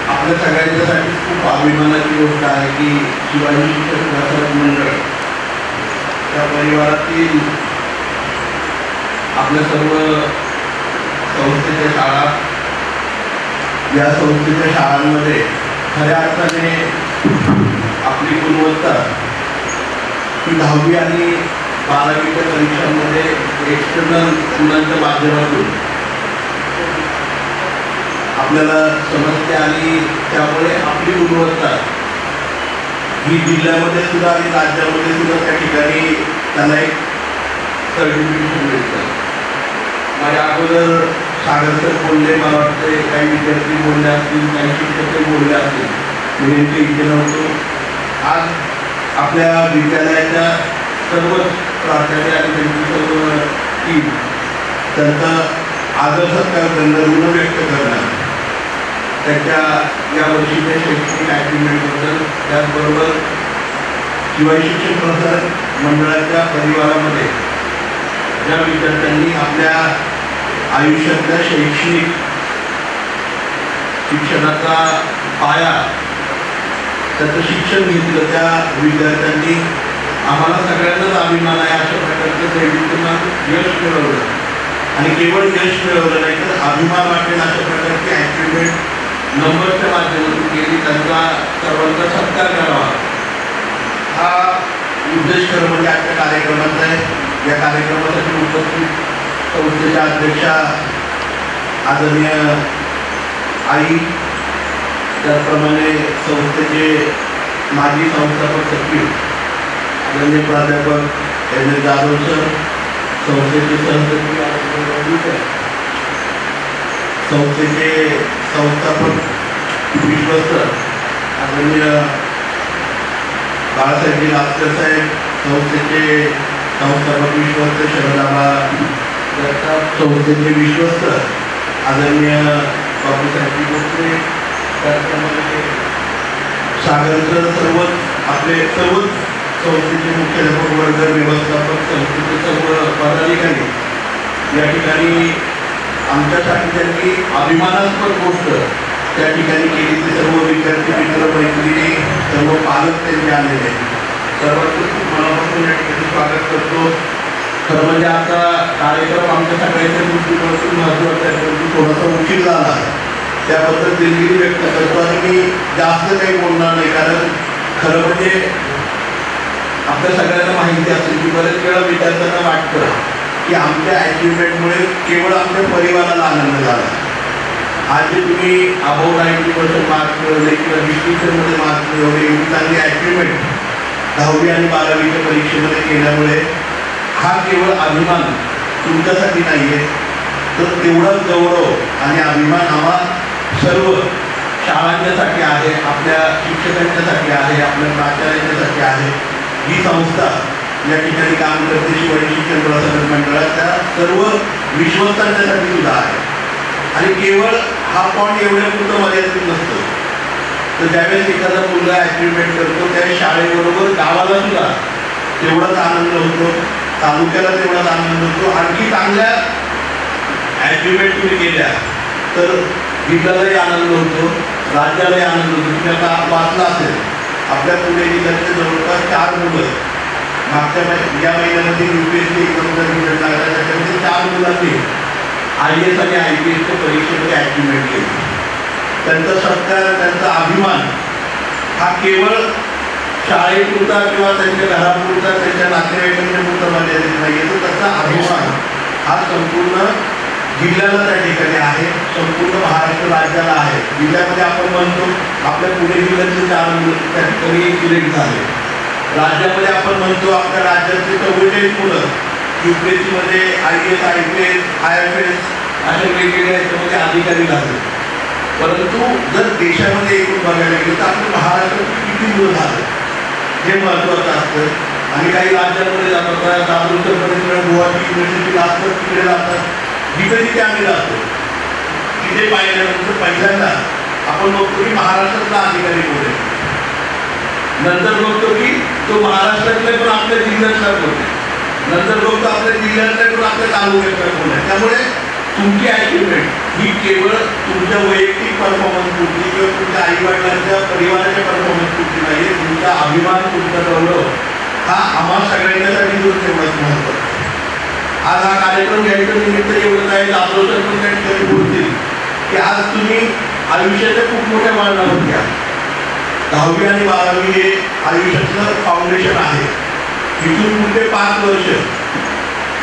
आपल्या सगळ्यांच्यासाठी खूप अभिमानाची गोष्ट आहे की शिवाजी शिक्षण प्रसारक मंडळ त्या परिवारातील आपल्या सर्व संस्थेच्या शाळा या संस्थेच्या शाळांमध्ये खऱ्या अर्थाने आपली गुणवत्ता ही 10वी आणि 12वीच्या परीक्षांमध्ये एक्सटर्नल मुलांच्या माध्यमातून आपल्याला समजते आणि त्यामुळे आपली गुणवत्ता ही जिल्ह्यामध्ये सुद्धा आणि राज्यामध्ये सुद्धा त्या ठिकाणी त्यांना एक सर्टिफिकेशन मिळतं. माझ्या अगोदर सागर सर बोलले, मला वाटते काही विद्यार्थी बोलले असतील, काही शिक्षक बोलले असतील, मी नेमके इथे नव्हतो. आज आपल्या विद्यालयाच्या सर्वच प्राचार्य आणि त्यांची सर्व टीम त्यांचा आदर सत्कार करणं, ऋण व्यक्त करणं त्यांच्या या वर्षीच्या शैक्षणिक ॲक्टिव्हिटीबद्दल, त्याचबरोबर शिवाजी शिक्षण प्रसारक मंडळाच्या परिवारामध्ये ज्या विद्यार्थ्यांनी आपल्या आयुष्यातल्या शैक्षणिक शिक्षणाचा पाया त्याचं शिक्षण घेतलं त्या विद्यार्थ्यांनी आम्हाला सगळ्यांनाच अभिमान आहे अशा प्रकारचं दैनिकांना यश मिळवलं आणि केवळ यश मिळवलं नाही तर अभिमान वाटेल अशा प्रकारची ॲक्टिव्हिटी नंबरच्या माध्यमातून केली, त्यांचा सर्वांचा सत्कार करावा हा उद्देश खरं म्हणजे आजच्या कार्यक्रमाचा आहे. या कार्यक्रमासाठी उपस्थित संस्थेच्या अध्यक्षा आदरणीय आई, त्याचप्रमाणे संस्थेचे माजी संस्थापक सचिव आदरणीय प्राध्यापक जाधव सर, संस्थेचे सहसचिव संस्थेचे संस्थापक विश्वस्त आदरणीय बाळासाहेबजी लास्कर साहेब, संस्थेचे संस्थापक विश्वस्त शरदाबा जगताप, संस्थेचे विश्वस्त आदरणीय बापूसाहेबजी भोसले, त्याचप्रमाणे सागरकर, सर्वच संस्थेचे मुख्याध्यापक वर्ग, व्यवस्थापक, संस्थेचे सर्व पदाधिकारी या ठिकाणी आमच्यासाठी त्यांनी अभिमानास्पद गोष्ट त्या ठिकाणी केली. ते सर्व विद्यार्थी मित्र मैत्रिणी, सर्व पालक त्यांचे आलेले सर्वांचं खूप मनापासून या ठिकाणी स्वागत करतो. खरं म्हणजे आता कार्यक्रम आमच्या सगळ्यांच्या दृष्टीकोनातून महत्त्वाचा आहे, परंतु थोडासा उशीर झाला त्याबद्दल दिलगिरी व्यक्त करतो. आणि मी जास्त काही बोलणार नाही, कारण खरं म्हणजे आपल्या सगळ्यांना माहिती असेल की बरेच वेळा विद्यार्थ्यांना वाटतं की आमच्या अचिव्हमेंटमुळे केवळ आमच्या परिवाराला आनंद झाला. आज जे तुम्ही अबाव 90% मार्क्स मिळवले किंवा डिस्टिंक्शनमध्ये मार्क्स मिळवले, एवढी चांगली अचिव्हमेंट 10वी आणि 12वीच्या परीक्षेमध्ये केल्यामुळे हा केवळ अभिमान तुमच्यासाठी नाही आहे, तर तेवढाच गौरव आणि अभिमान आम्हा सर्व शाळांच्यासाठी आहे, आपल्या शिक्षकांच्यासाठी आहे, आपल्या प्राचार्यांच्यासाठी आहे. ही संस्था या ठिकाणी काम करते शिवाजी शिक्षण प्रसारक मंडळाच्या सर्व विश्वस्तांच्यासाठी सुद्धा आहे. आणि केवळ हा पॉईंट एवढ्यापुरतं मर्यादित नसतो, तर ज्यावेळेस एखादा मुलगा अचिव्हमेंट करतो त्यावेळेस शाळेबरोबर गावाला सुद्धा तेवढाच आनंद होतो, तालुक्याला तेवढाच आनंद होतो. आणखी चांगल्या अचिव्हमेंट तुम्ही केल्या तर जिल्ह्यालाही आनंद होतो, राज्यालाही आनंद होतो. तुम्ही आता वाचला असेल आपल्या पुणे जिल्ह्यातले जवळपास 4 मुलं मागच्या या महिन्यामध्ये UPSC एक्झामचा रिझल्ट लागला, त्याच्यामध्ये 4 मुलांनी IAS आणि IPSच्या परीक्षेमध्ये अचिव्हमेंट केली. त्यांचा सत्कार, त्यांचा अभिमान हा केवळ शाळेपुरता किंवा त्यांच्या घरापुरता, त्यांच्या नातेवाईकांच्या पुरता मर्यादित नाही आहे, तर त्याचा अभिमान हा संपूर्ण जिल्ह्याला त्या ठिकाणी आहे, संपूर्ण महाराष्ट्र राज्याला आहे. जिल्ह्यामध्ये आपण म्हणतो आपल्या पुणे जिल्ह्यातले 4 मुलं त्या ठिकाणी सिलेक्ट झाले. राज्यामध्ये आपण म्हणतो आपल्या राज्यातले 44 मुलं UPSCमध्ये IAS, IPS, IFS अशा वेगवेगळ्या याच्यामध्ये अधिकारी झाले. परंतु जर देशामध्ये एकूण बघायला गेलं तर आपल्या महाराष्ट्रात किती मुलं झालं हे महत्त्वाचं असतं. आणि काही राज्यांमध्ये जातात, दादर प्रदेश गुवाहाटी युनिव्हर्सिटीला असतात, तिकडे जातात, जिथे जिथे आम्ही जातो तिथे पाहिल्यानंतर पहिल्यांदा आपण बघतो की महाराष्ट्रातला अधिकारी कोण आहे, नंतर बघतो की तो महाराष्ट्रातले पण आपल्या जिल्ह्यातला कोण आहे, नंतर बघतो आपल्या जिल्ह्यातल्या पण आपल्या तालुक्यातला कोण आहे. त्यामुळे तुमची अचिव्हमेंट ही केवळ तुमच्या वैयक्तिक परफॉर्मन्स पुरती किंवा तुमच्या आईवडिलांच्या परिवाराच्या परफॉर्मन्स पुरती नाही, तुमचा अभिमान, तुमचा गौरव हा आम्हा सगळ्यांच्यासाठी तेवढाच महत्त्वाचा. आज हा कार्यक्रम घ्यायचं निमित्त एवढं आहे, दादोसर पण त्या ठिकाणी बोलतील की आज तुम्ही आयुष्याच्या खूप मोठ्या वळणावर घ्या. 10वी आणि 12वी हे आयुष्याचं फाउंडेशन आहे. इथून पुढे 5 वर्ष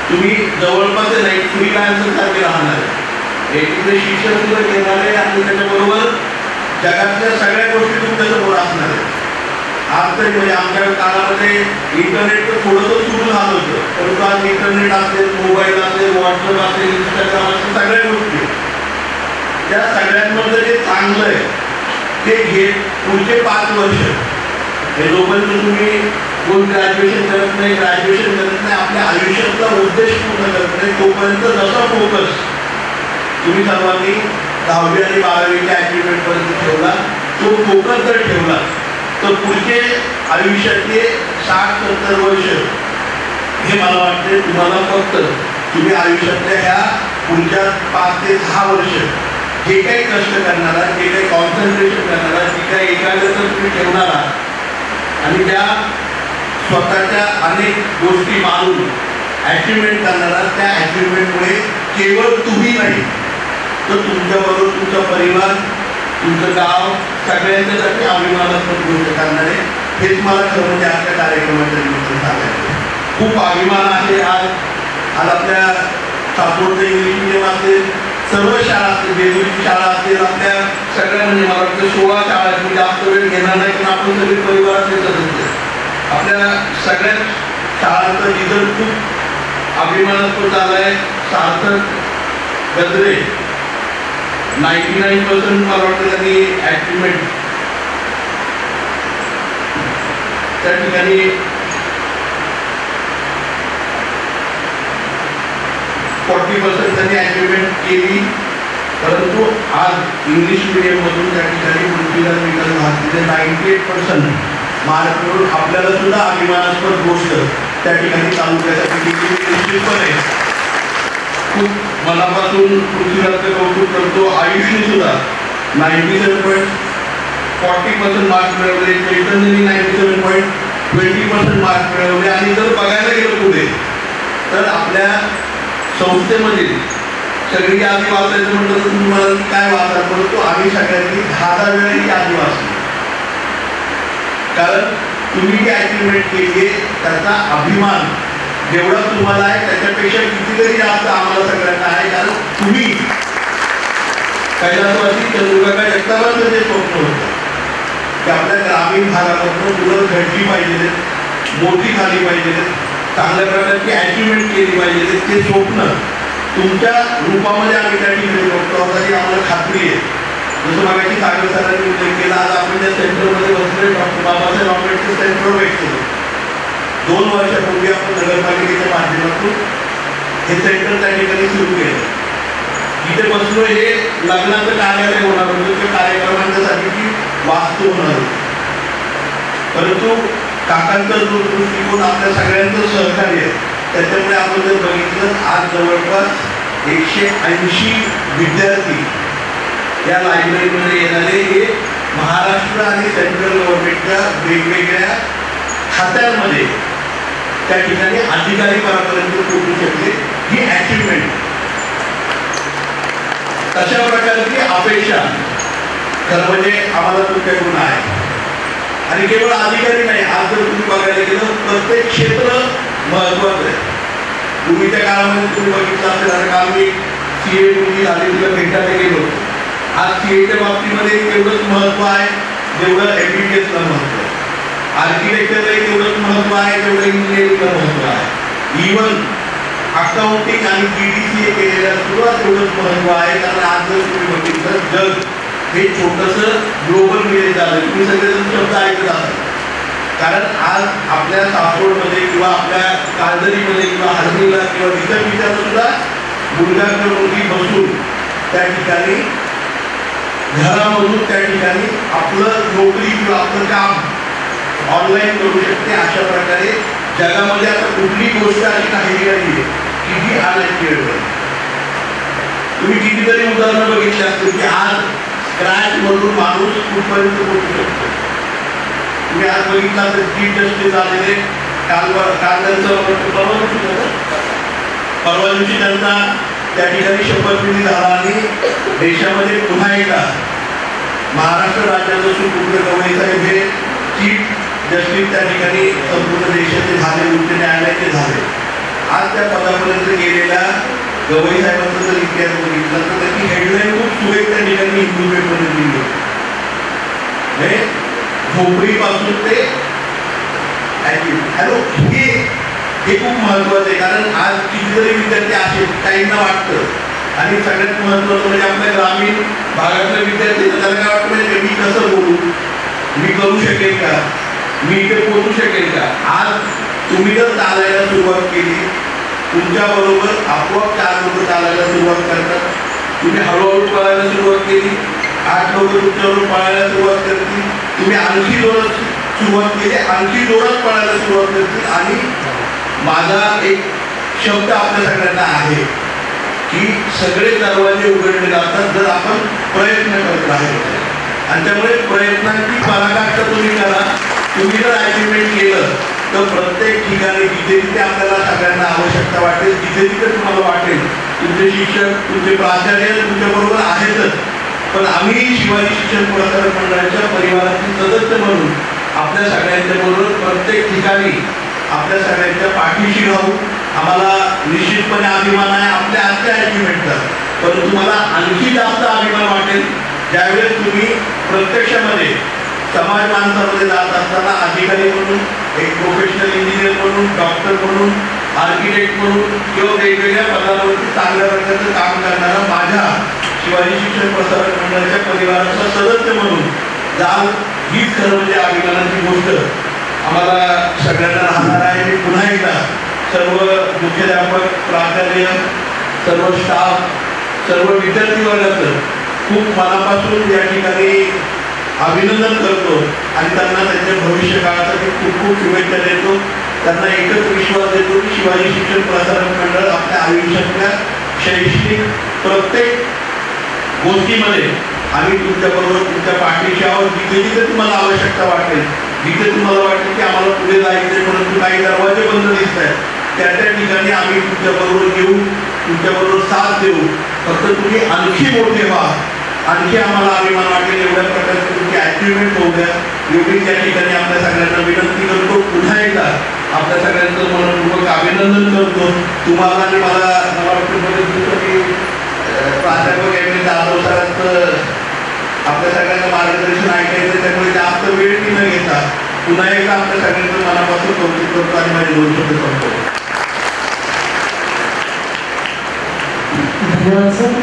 तुम्ही जवळपास नाही फ्रीलान्सर सारखे राहणार आहे, तिथे शिक्षण सुद्धा घेणार आहे आणि त्याच्याबरोबर जगातल्या सगळ्या गोष्टी तुमच्यासमोर असणार आहेत. आज तरी म्हणजे आमच्या काळामध्ये इंटरनेट तर थोडंसं सुरू झालं होतं, परंतु आज इंटरनेट असेल, मोबाईल असेल, व्हॉट्सअप असेल, इंस्टाग्राम असेल, सगळ्या गोष्टी त्या सगळ्यांमधलं जे चांगलं आहे ते घेत पुढचे 5 वर्ष हे जोपर्यंत तुम्ही कोण ग्रॅज्युएशन करत नाही, आपल्या आयुष्यातला उद्देश पूर्ण करत नाही, तोपर्यंत जसा फोकस तुम्ही सर्वांनी 10वी आणि 12वीच्या अचिव्हमेंटपर्यंत ठेवला, तो फोकस जर ठेवला तर पुढचे आयुष्यातले 60-70 वर्ष हे मला वाटते तुम्हाला फक्त तुम्ही आयुष्यातल्या ह्या पुढच्या 5 ते 6 वर्ष जे काही कष्ट करणारा, जे काही कॉन्सन्ट्रेशन करणारा, जी काही एकाग्रता तुम्ही ठेवणारा आणि त्या स्वतःच्या अनेक गोष्टी मारून अचिव्हमेंट करणारा, त्या अचिव्हमेंटमुळे केवळ तुम्ही नाही तर तुमच्याबरोबर तुमचा परिवार, तुमचं गाव सगळ्यांच्यासाठी अभिमानास्पद गोष्ट करणारे हेच मला खरं म्हणजे आपल्या कार्यक्रमाच्या निमित्त सांगायचं. खूप अभिमान आहे. आज आपल्या सासवडचं इंग्लिश मिडियम असेल, सर्व शाळा असतील, वेगवेगळी शाळा असतील, आपल्या सगळ्या म्हणजे मला वाटतं 16 शाळा मी जास्त वेळ घेणार नाही, पण आपण सगळे परिवारातले सदस्य आपल्या सगळ्या शाळांचा रिझल्ट खूप अभिमानास्पद झाला आहे, सार्थक गजरे 99% मला वाटतं त्यांनी ॲचिव्हमेंट त्या ठिकाणी 40% त्यांनी ॲचिव्हमेंट केली. परंतु आज इंग्लिश मिडियममधून त्या ठिकाणी पृथ्वीराज विकास भारतीचे 98% मार्क मिळून आपल्याला सुद्धा अभिमानास्पद गोष्ट त्या ठिकाणी तालुक्यासाठी निश्चितपणे खूप मनापासून पृथ्वीराजचं कौतुक करतो. आयुष्य सुद्धा 97.40% मार्क मिळवले, चैतन्यनी 97.20% मार्क मिळवले. आणि जर बघायला गेलो पुढे तर आपल्या संस्थेमधील सगळी यादी वाचायचं म्हटलं तर तुम्हाला काय वाचा, परंतु आम्ही सगळ्यांनी 10 वेळा ही यादी वाचली. कारण तुम्ही जी अचिव्हमेंट केली आहे त्याचा अभिमान जेवढा तुम्हाला आहे त्याच्यापेक्षा कितीतरी जास्त आम्हाला सगळ्यांना आहे. कारण तुम्ही कैलासवासी चंद्रकाका जगतापांचं जे स्वप्न होतं की आपल्या ग्रामीण भागामधून मुलं घडली पाहिजे, मोठी झाली पाहिजे, चांगल्या प्रकारची अचिव्हमेंट केली पाहिजे, ते स्वप्न तुमच्या रूपामध्ये आम्ही त्या ठिकाणी बघतो आहोत आणि आम्हाला खात्री आहे. जसं मागाशी सागर सरांनी उल्लेख केला, आज आपण त्या सेंटरमध्ये बसलोय डॉक्टर बाबासाहेब आंबेडकर सेंटर बघितलं. 2 वर्षापूर्वी आपण नगरपालिकेच्या माध्यमातून हे सेंटर त्या ठिकाणी सुरू केलं. इथे बसलो हे लग्नाचं कार्यालय होणार होतं, किंवा कार्यक्रमांच्यासाठी वास्तू होणार होती. परंतु काकांचा जो दृष्टिकोन, आपल्या सगळ्यांचं सहकार्य, त्याच्यामुळे आपण जर बघितलं आज जवळपास 180 विद्यार्थी या लायब्ररीमध्ये येणारे हे महाराष्ट्र आणि सेंट्रल गव्हर्नमेंटच्या वेगवेगळ्या खात्यांमध्ये त्या ठिकाणी अधिकारी पदापर्यंत पोहोचू शकले. ही अचिव्हमेंट तशा प्रकारची अपेक्षा खरं म्हणजे आम्हाला तुमच्याकडून आहे. आणि केवळ अधिकारी नाही, आज जर तुम्ही बघायला गेलं प्रत्येक क्षेत्र महत्वाचं आहे. पूर्वीच्या काळामध्ये तुम्ही बघितलं असेल, आता काल मी CA मुलगी झाली तिला भेटायला गेलो. आज CAच्या बाबतीमध्ये तेवढंच महत्व आहे जेवढं MBBSला महत्व आहे. आर्किटेक्चरलाही तेवढंच महत्व आहे जेवढं इंजिनिअरिंगला महत्व आहे. इव्हन अकाउंटिंग आणि DDCA केलेल्या सुद्धा तेवढंच महत्व आहे. कारण आज जर तुम्ही बघितलं जग हे छोटंसं ग्लोबल विलेज झालं. तुम्ही सगळेजण शब्द ऐकत असाल. कारण आज आपल्या सासवडमध्ये किंवा आपल्या काळदरीमध्ये किंवा हरणीला किंवा तिथं सुद्धा मुलगा मुलगी बसून त्या ठिकाणी घरामधून त्या ठिकाणी आपलं नोकरी किंवा आपलं काम ऑनलाईन करू शकते. अशा प्रकारे जगामध्ये आता कुठली गोष्ट अशी राहिली आहे की जी अनएक्टिव्हेट आहे. तुम्ही कितीतरी उदाहरणं बघितली असतील की आज स्क्रॅचमधून माणूस कुठपर्यंत पोहोचू शकतो. तुम्ही आज बघितला तर चीफ जस्टिस आलेले काल परवा दिवशी त्यांचा त्या ठिकाणी शपथविधी झाला आणि देशामध्ये पुन्हा एकदा महाराष्ट्र राज्याचं सुपुत्र गवई साहेब हे चीफ जस्टिस त्या ठिकाणी संपूर्ण देशाचे झाले, उच्च न्यायालयाचे झाले. आज त्या पदापर्यंत गेलेल्या गवई साहेबांचा जर इतिहास बघितला तर त्याची हेडलाईन खूप सुरेख त्या ठिकाणी हिंदू पेपरमध्ये दिली होती. झोपडीपासून ते हॅलो हे खूप महत्वाचं आहे. कारण आज कितीतरी विद्यार्थी असे काहींना वाटतं आणि सगळ्यात महत्वाचं म्हणजे आपल्या ग्रामीण भागातल्या विद्यार्थी त्याला काय वाटतं म्हणजे मी कसं बोलू, मी करू शकेल का, मी इथे पोहोचू शकेल का. आज तुम्ही जर चालायला सुरुवात केली तुमच्याबरोबर आपोआप 4 लोक चालायला सुरुवात करतात. तुम्ही हळूहळू पळायला सुरुवात केली 8 लोक तुमच्यावर पळायला सुरुवात करतील. तुम्ही आणखी जोरात सुरुवात केली आणखी जोरात पळायला सुरुवात करतील. आणि माझा एक शब्द आपल्या सगळ्यांना आहे की सगळे दरवाजे उघडले जातात जर आपण प्रयत्न करत राहिलो. आणि त्यामुळे प्रयत्नांची पराकाष्ठा तुम्ही करा. तुम्ही जर अचिव्हमेंट केलं तर प्रत्येक ठिकाणी जिथे जिथे आपल्याला सगळ्यांना आवश्यकता वाटेल तिथे तिथे तुम्हाला वाटेल तुमचे शिक्षक तुमचे प्राचार्य तुमच्याबरोबर आहेतच. पण आम्ही शिवाजी शिक्षण पुरस्कार मंडळाच्या परिवारातील सदस्य म्हणून आपल्या सगळ्यांच्या बरोबर प्रत्येक ठिकाणी आपल्या सगळ्यांच्या पाठीशी राहू. आम्हाला निश्चितपणे अभिमान आहे आपल्या आजच्या अचिव्हमेंटचा. परंतु मला आणखी जास्त अभिमान वाटेल ज्यावेळेस तुम्ही प्रत्यक्षामध्ये समाज माणसामध्ये जात असताना अधिकारी म्हणून, एक प्रोफेशनल इंजिनियर म्हणून, डॉक्टर म्हणून, आर्किटेक्ट म्हणून किंवा वेगवेगळ्या पदावरती चांगल्या प्रकारचं काम करणारा माझ्या शिवाजी शिक्षण प्रसारक मंडळाच्या परिवाराचा सदस्य म्हणून जाल हीच खरं म्हणजे अभिमानाची गोष्ट आम्हाला सगळ्यांना राहणार आहे. मी पुन्हा एकदा सर्व मुख्याध्यापक, प्राचार्य, सर्व स्टाफ, सर्व विद्यार्थी वर्गाचं खूप मनापासून या ठिकाणी अभिनंदन करतो आणि त्यांना त्यांच्या भविष्य काळासाठी खूप खूप शुभेच्छा देतो. त्यांना एकच विश्वास देतो की शिवाजी शिक्षण प्रसारक मंडळ आपल्या आयुष्यातल्या शैक्षणिक प्रत्येक गोष्टीमध्ये आम्ही तुमच्याबरोबर तुमच्या पाठीशी आहोत. जिथे जिथे तुम्हाला आवश्यकता वाटेल, जिथे तुम्हाला वाटेल की आम्हाला पुढे जायचे परंतु काही दरवाजे बंद दिसत आहेत, त्या त्या ठिकाणी आम्ही तुमच्याबरोबर येऊ, तुमच्याबरोबर साथ देऊ. फक्त तुम्ही आणखी मोठे व्हा, आणखी आम्हाला अभिमान वाटेल एवढ्या प्रकारची तुमची अचिव्हमेंट होऊ द्या एवढीच या ठिकाणी आपल्या सगळ्यांना विनंती करतो. पुन्हा एकदा आपल्या सगळ्यांचं मनपूर्वक अभिनंदन करतो. तुम्हाला आणि मला प्राध्यापक एम एल जाधव सरांचं आपल्या सगळ्यांना मार्गदर्शन ऐकायचं, त्यामुळे जास्त वेळ न घेता पुन्हा एकदा आपल्या सगळ्यांचं मनापासून कौतुक करतो आणि माझे 2 शब्द संपतो. धन्यवाद सर.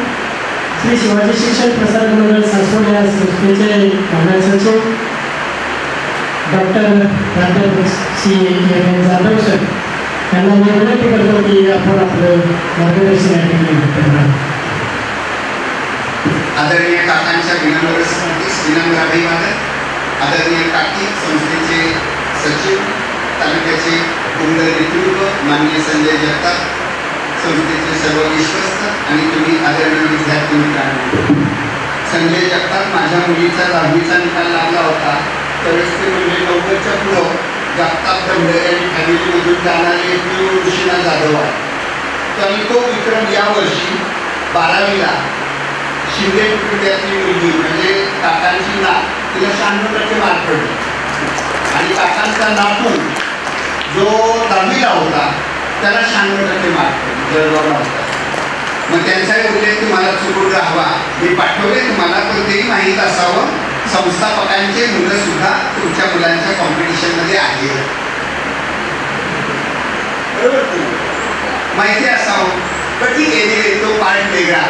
श्री शिवाजी शिक्षण प्रसारक मंडळ सासवड या संस्थेचे मंडळ सचिव डॉक्टर प्राध्यापक Shri M L Jadhav sir यांना मी विनंती करतो की आपण आपलं मार्गदर्शन या ठिकाणी करणार. आदरणीय काकांच्या विनम्र अभिवादन. आदरणीय काकी संस्थेचे सचिव, तालुक्याचे कुंडल नेतृत्व माननीय संजय जगताप, संस्थेचे सर्व विश्वस्त आणि तुम्ही आदरणीय विद्यार्थी मित्रांनो. संजय जगताप माझ्या मुलीचा 10वीचा निकाल लागला होता त्यावेळेस ते म्हणजे 90च्या पुढं जगताप दंडे आणि फॅमिलीमधून जाणारे ऋषीनाथ जाधव आहे. आणि तो विक्रम यावर्षी 12वीला शिंदे विद्यार्थी मुलगी म्हणजे काकांची नात, तिला 96% मार्क पडले आणि काकांचा नातू जो 10वीला होता त्याला 96% मार्क पडले, जळगावला होता. मग त्यांचाही उल्लेख तुम्हाला चुकून राहावा मी पाठवले तुम्हाला, पण तेही माहीत असावं संस्थापकांचे मुलं सुद्धा तुमच्या मुलांच्या कॉम्पिटिशनमध्ये आहे, बरोबर माहिती असावं. पण ठीक आहे, तो पार्ट वेगळा.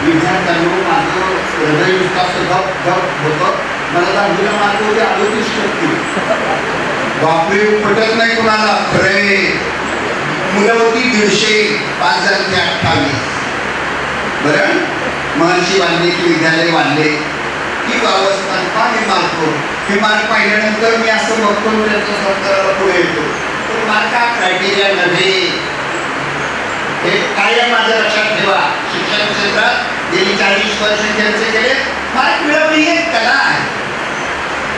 विद्यार्थ्यांना माझं हृदय विश्वास होतं. मला 10वीला मार्क होते 38%. बापरे, पटत नाही कुणाला. खरे मुलं होती 150, पास झाले ते 28. बरं, महर्षी वाल्मिकी विद्यालय वाढले की अवस्था हे मार्क पाहिल्यानंतर मी असं बघतो त्याच्या संस्काराला पुढे येतो. पण मार्क हा क्रायटेरिया नव्हे, हे कायम माझ्या लक्षात ठेवा. शिक्षण क्षेत्रात गेली 40 वर्ष खर्च केले, मार्क मिळवणे ही एक कला आहे.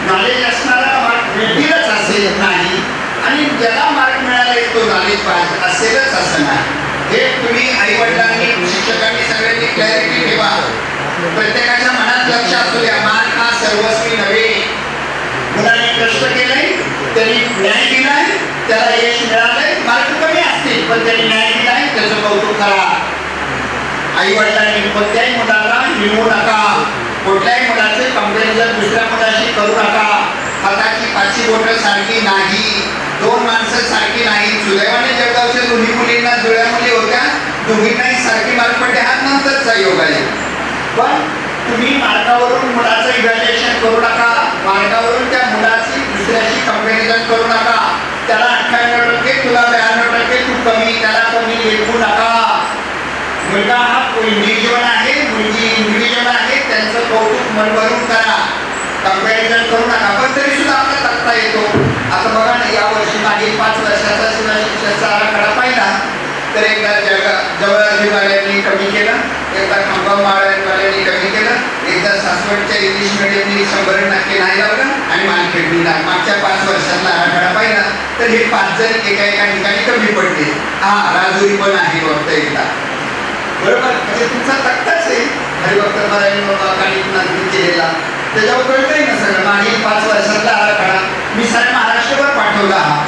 नॉलेज असणारा मार्क मिळतीलच असेल नाही, आणि ज्याला मार्क मिळाले तो नॉलेज पाहिजे असेलच असं नाही. हे तुम्ही आई वडिलांनी, शिक्षकांनी सगळ्यांनी क्लॅरिटी ठेवा. प्रत्येकाच्या मनात लक्ष असू द्या, मार्क हा सर्वस्वी नव्हे. मुलांनी कष्ट केलंय, त्यांनी न्याय दिलाय, त्याला यश मिळालंय. मार्क कमी असतील पण त्यांनी न्याय दिलाय, त्याचं कौतुक करा. आई वडिलांनी कोणत्याही मुलाला हिणवू नका, कुठल्याही मुलाचे कंपॅरिझन दुसऱ्या मुलाशी करू नका. हाताची 5 बोटं सारखी नाही, 2 माणसं सारखी नाही. सुदैवाने जळगावच्या दोन्ही मुलींना जुळ्या मुली होत्या, दोघींनाही सारखी मार्क पडले, हा नंतरचा योग आहे. पण तुम्ही मार्कावरून मुलाचं इव्हॅल्युएशन करू नका, मार्कावरून त्या मुलाची दुसऱ्याशी कंपॅरिझन करू नका. त्याला 98%, तुला 92%, तू कमी, त्याला कमी लेखू नका. मुलगा हा इंडिव्हिज्युअल आहे, मुलगी इंडिव्हिज्युअल आहे, त्यांचं कौतुक मनभरून करा, कंपॅरिझन करू नका. पण तरी सुद्धा आपला तक्ता येतो. आता बघा ना, यावर्षी मागील 5 वर्षाचा सुद्धा शिक्षणाचा आराखडा पाहिला तर एकदा जवळवाल्यांनी कमी केलं, एकदा खंबावाल्यांनी कमी केलं, एकदा सासवडच्या इंग्लिश मिडियमनी 100% नाही लावलं आणि मानखेडनी मागच्या 5 वर्षातला आराखडा पाहिला तर हे 5 जण एका ठिकाणी कमी पडले. हा, राजुरी पण आहे फक्त एकदा, बरोबर. म्हणजे तुमचा तक्ताच आहे हरिभक्त नारायण केलेला, त्याच्यावर कळतंय ना सगळं. मागील 5 वर्षातला आराखडा मी सारे महाराष्ट्रभर पाठवला. हा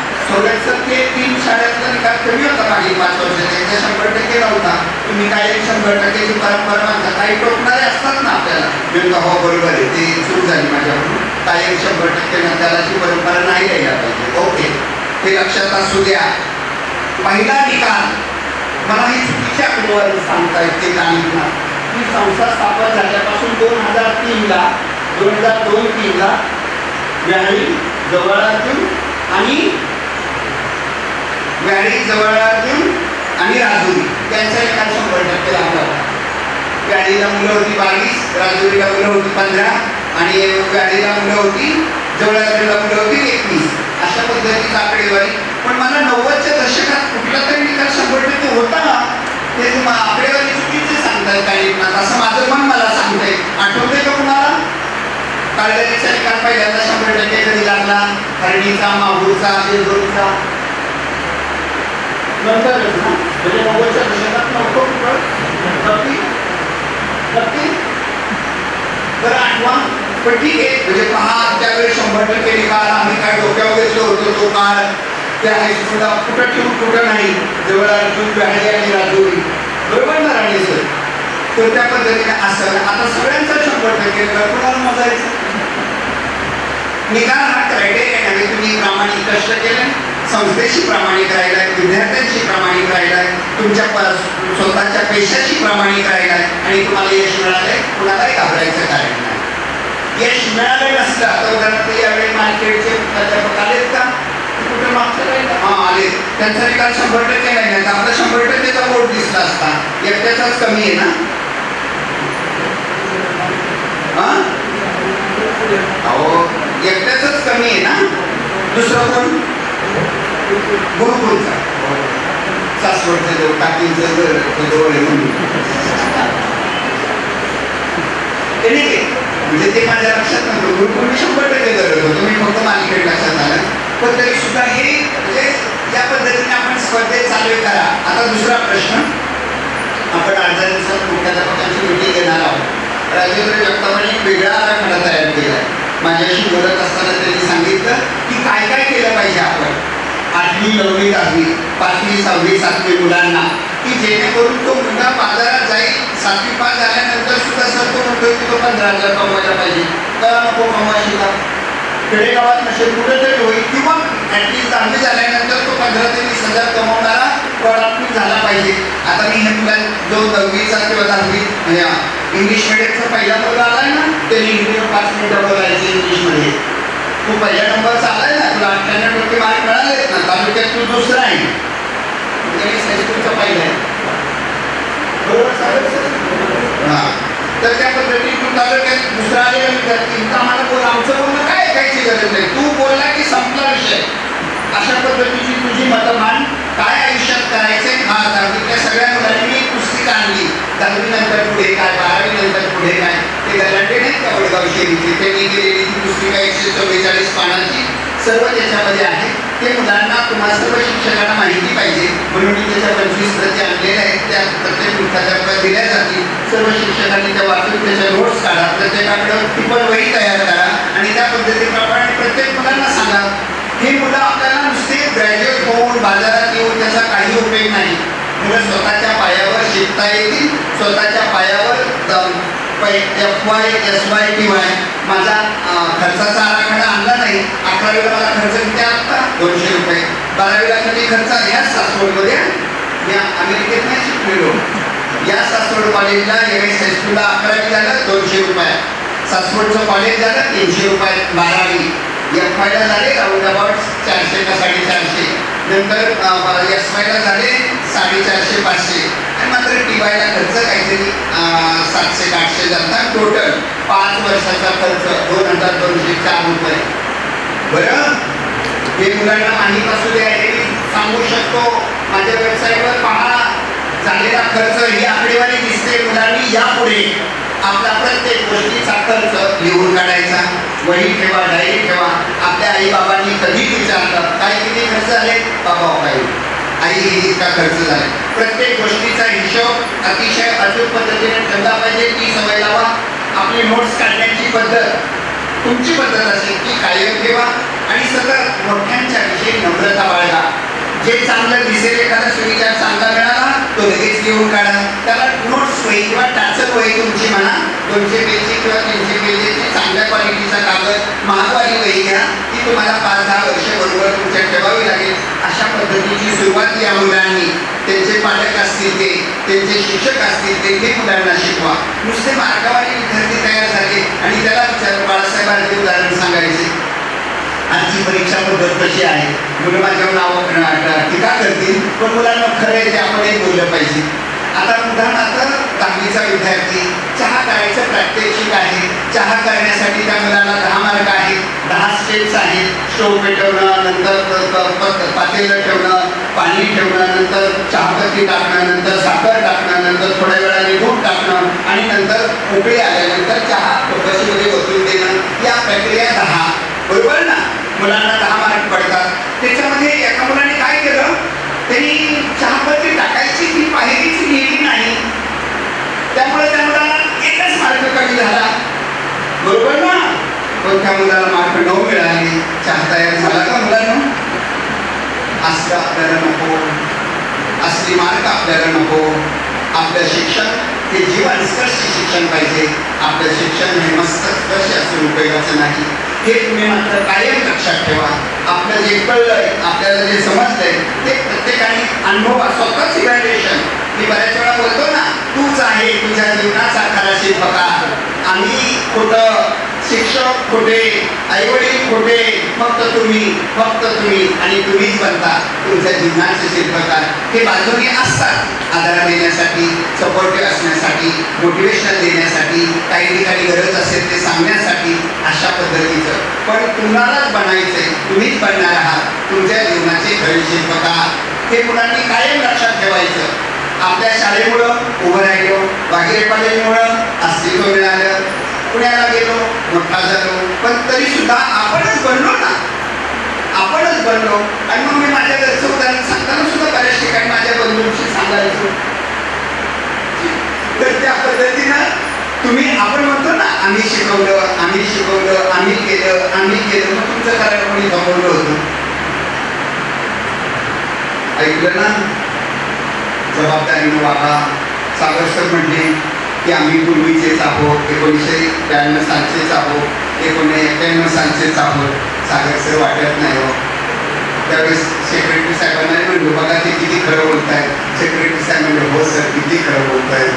3 शाळेतला निकाल कमी होता मागील 5 वर्षाचा, 100% नव्हता. तुम्ही काय 100%ची परंपरा मानता, काही टोकणारे असतात ना आपल्याला, हो बरोबर आहे, ते चूक झाली माझ्याकडून. कायम 100% नंतराची परंपरा नाही राहिला पाहिजे. ओके, हे लक्षात असू द्या. पहिला निकाल मला ही चुकीच्या आकडेवारी सांगता येते कानिकनाथ ही संस्था स्थापन झाल्यापासून 2003ला 2002-3ला व्याळी जवळार्जुन आणि राजुरी त्यांचा निकाल 100% लागला. व्याळीला मुलं होती 22, राजुरीला मुलं होती 15 आणि व्याळीला मुलं होती, जवळार्जुनला मुलं होती 21. अशा पद्धतीची आकडेवारी. पण मला 90च्या दशकात कुठला तरी निकाल 100% होता ते आकडेवारी चुकीचे सांगताय काही असं माझं मन मला सांगतंय. आठवतंय का कुणाला? काळजारीचा निकाल पहिल्यांदा 100% कधी लागला? हरणीचा, माहूरचा, जेजुरीचा नंतरच ना, म्हणजे 90च्या दशकात नव्हतं. नक्की बरं आठवा. पण ठीक आहे, म्हणजे पहा त्यावेळी 100% निकाल आम्ही काय डोक्यावर घेतलो होतो तो काळ त्या हायस्कूलला कुठं ठेवून कुठं नाही, जवळार्जुन, व्याळी आणि राजुरी, बरोबर ना राणे सर? तर त्या पद्धतीने असं आता सगळ्यांचा 100% कुणाला मोजायचं? निकाल हा क्रायटेरिया आहे. तुम्ही प्रामाणिक कष्ट केले, संस्थेशी प्रामाणिक राहिलाय, विद्यार्थ्यांशी प्रामाणिक राहिलाय, तुमच्या स्वतःच्या पेशाशी प्रामाणिक राहिलाय आणि तुम्हाला यश मिळालंय, कुणालाही घाबरायचं कारण नाही. यश मिळालं नसतं आता उदाहरणार्थ यावेळी मार्केटचे प्राध्यापक आलेत का? कुठे मागचं राहिलं? हां आले. त्यांचा निकाल 100% नाही. आपला 100%चा वोट दिसला असता. एकट्याचाच कमी आहे ना? अहो एकट्याचाच कमी आहे ना? दुसरं कोण? गुरुकुलचा सासवडचं जवळ टाकींचं जवळ आहे म्हणून म्हणजे ते माझ्या लक्षात नव्हतं. गुरुकुल 100% गरज होतं. मी फक्त मालिकेत लक्षात आलं. पण तरी सुद्धा हे म्हणजे या पद्धतीने आपण स्पर्धेत चालू करा. आता दुसरा प्रश्न, आपण 8 दिवसात मुख्याध्यापकांची मिटिंग घेणार आहोत. राजेंद्र जगतापांनी एक वेगळा आराखडा तयार केला आहे. माझ्याशी बोलत असताना त्यांनी सांगितलं की काय काय केलं पाहिजे आपण 8वी 9वी 10वी 5वी 6वी 7वी मुलांना, की जेणेकरून तो मुलगा बाजारात जाईल. 7वी पास झाल्यानंतर सुद्धा सर तो म्हणतोय की तो 15,000 कमवायला पाहिजे. त्याला नको कमवायची का? खेडेगावात नसेल कुठेतरी होईल, किंवा ॲटलिस्ट 10वी झाल्यानंतर तो 15,000 ते 20,000 कमवणारा प्रॉडक्ट झाला पाहिजे. आता मी हे मुला जो 9वीचा किंवा 10वी इंग्लिश मिडियमचा पहिला मुलगा आलाय ना, त्याने इंग्लिश 5 मिनिटं बोलायचे इंग्लिशमध्ये. तू पहिल्या नंबरचा आलाय ना, तुला 98% मार्क मिळालेत ना, तालुक्यात तू दुसरा आहे, इंग्लिश हायस्कूलचा पहिला आहे, बरोबर सर? हां, तर त्या पद्धतीने तू तालुक्यात दुसरा आलेला विद्यार्थी आम्हाला बोल, आमचं बोलणं काय ऐकायची गरज नाही, तू बोलला की संपला विषय. अशा पद्धतीची तुझी मतं मान, काय आयुष्यात करायचंय हा. 10वीतल्या सगळ्या मुलांनी पुस्तिका आणली. 10वी नंतर पुढे काय, 12वी नंतर पुढे काय, ते गलाटे नाहीत का वडगाव शेरीचे, त्यांनी केलेली ती पुस्तिका 144 पानाची सर्व त्याच्यामध्ये आहे. ते मुलांना तुम्हाला सर्व शिक्षकांना माहिती पाहिजे म्हणून मी त्याच्या 25 प्रती आणलेल्या आहेत. त्या प्रत्येक मुख्याध्यापकाला दिल्या जातील. सर्व शिक्षकांनी त्या वाचून त्याच्या नोट्स काढा, प्रत्येकाकडं टिपण वही तयार करा आणि त्या पद्धतीप्रमाणे प्रत्येक मुलांना सांगा. ही मुलं आपल्याला नुसते ग्रॅज्युएट होऊन बाजारात येऊन त्याचा काही उपयोग नाही. मुलं स्वतःच्या पायावर शिकता येतील, स्वतःच्या पायावर FY, SY, TY. माझा खर्चाचा आराखडा आणला नाही. 11वीला मला खर्च किती आला? 200 रुपये. 12वीला किती खर्च? या सासवडमध्ये, या अमेरिकेत नाही शिकलेलो, या सासवड कॉलेजला MS हायस्कूलला 11वी झालं 200 रुपये, सासवडचं कॉलेज झालं 300 रुपये. 12वी FYला झाले राऊंड अबाउट 400 का 450. नंतर SYला झाले 450-500 आणि मात्र TYला खर्च काहीतरी 700-800 झाला. टोटल 5 वर्षाचा खर्च 2,204 रुपये. बरं, हे मुलांना माहीत असू द्या, हे सांगू शकतो. माझ्या वेबसाईटवर पहा झालेला खर्च, ही आकडेवारी दिसते. मुलांनी यापुढे आपला प्रत्येक गोष्टीचा खर्च लिहून काढायचा. वही ठेवा, डायरी ठेवा. आपल्या आई बाबांनी कधी विचारलं काय किती खर्च झाले, बाबा काय आई इतका खर्च झाला. प्रत्येक गोष्टीचा हिशोब अतिशय अचूक पद्धतीने ठेवला पाहिजे. ती सवय लावा. आपली नोट्स काढण्याची पद्धत तुमची पद्धत असेल ती कायम ठेवा आणि सतत मोठ्यांच्या विषयी नम्रता बाळगा. जे चांगलं दिसेल, एखादा सुविचार चांगला मिळाला तो लगेच लिहून काढा. त्याला नोट्स वही किंवा टाचक वही तुमची म्हणा, 200 पेजची किंवा 300 पेजची चांगल्या क्वालिटीचा कागद, महागवाली वही घ्या. ती तुम्हाला 5-10 वर्ष बरोबर तुमच्या ठेवावी लागेल. अशा पद्धतीची सुरुवात या मुलांना शिक्षक असतील ते मुलांना शिकवा. नुसते मार्कावाले विद्यार्थी तयार झाले आणि त्याला विचार बाळासाहेबांचे उदाहरण सांगायचे. आजची परीक्षा पद्धत कशी आहे, मुलं माझ्यावर नाव टीका करतील, पण मुलांना खरं आहे ते आपणही बोललं पाहिजे. आता उदाहरणार्थ 10वीचा विद्यार्थी चहा करायचं प्रात्यक्षिक आहे. चहा करण्यासाठी त्या मुलाला 10 मार्क आहेत, 10 स्टेप्स आहेत. स्टोव पेटवणं, नंतर पातेलं ठेवणं, पाणी ठेवणं, नंतर चहापत्ती टाकणं, नंतर साखर टाकणं, नंतर थोड्या वेळाने दूध टाकणं आणि नंतर उकळी आल्यानंतर चहा कपाशीमध्ये ओतून देणं. या प्रक्रिया 10, बरोबर ना. मुलांना 10 मार्क पडतात. त्याच्यामध्ये एका मुलाने काय केलं, त्यांनी चहापत्ती टाकायची ती पाहिलीच लिहिली नाही, त्यामुळे त्या मुलाला 1च मार्क कमी झाला, बरोबर ना. पण त्या मुलाला मार्क 9 मिळाले. चहा तयार झाला का मुलांना? असं आपल्याला नको, असली मार्क आपल्याला नको. आपलं शिक्षण हे जीवनस्पर्शी शिक्षण पाहिजे. आपलं शिक्षण हे मस्तस्पर्शी असून उपयोगाचं नाही. हे तुम्ही मात्र कायम लक्षात ठेवा. आपलं जे कळलंय, आपल्याला जे समजलंय ते प्रत्येकाने अनुभव, स्वतःच इव्हॅल्युएशन. मी बऱ्याच वेळा बोलतो ना, तूच आहे तुझ्या जीवनाचा खरा शिल्पकार. आम्ही खोटं, शिक्षक खोटे, आईवडील खोटे, फक्त तुम्ही आणि तुम्हीच बनता तुमच्या जीवनाचे शिल्पकार. हे बाजूने असतात आधार देण्यासाठी, सपोर्टिव्ह असण्यासाठी, मोटिवेशनल देण्यासाठी, काही ठिकाणी गरज असेल ते सांगण्यासाठी, अशा पद्धतीचं. पण तुम्हालाच बनायचंय, तुम्हीच बनणार आहात तुमच्या जीवनाचे खरे शिल्पकार. हे मुलांनी कायम लक्षात ठेवायचं. आपल्या शाळेमुळं उभं राहिलो, बाहेर कॉलेजमुळं अस्तित्व मिळालं, पुण्याला गेलो, मोठा झालो, पण तरी सुद्धा आपणच बनलो ना, आपणच बनलो. आणि मग मी माझ्या घरचं उदाहरण सांगताना सुद्धा बऱ्याच ठिकाणी माझ्या बंधूंशी सांगायचो. तर त्या पद्धतीनं तुम्ही, आपण म्हणतो ना, आम्ही शिकवलं, आम्ही केलं, मग तुमचं करायला कोणी जमवलं होतं? ऐकलं ना, जबाबदारीनं वागा. सागर सर म्हटले की आम्ही पूर्वीचेच आहोत, 1992 सालचेच आहोत, 1991 सालचेच आहोत. सागर सर वाटत नाही हो. त्यावेळेस सेक्रेटरी साहेबांना म्हणलो, बघा ते किती खरं बोलत आहेत. सेक्रेटरी साहेब म्हणलो, हो सर किती खरं बोलत आहेत.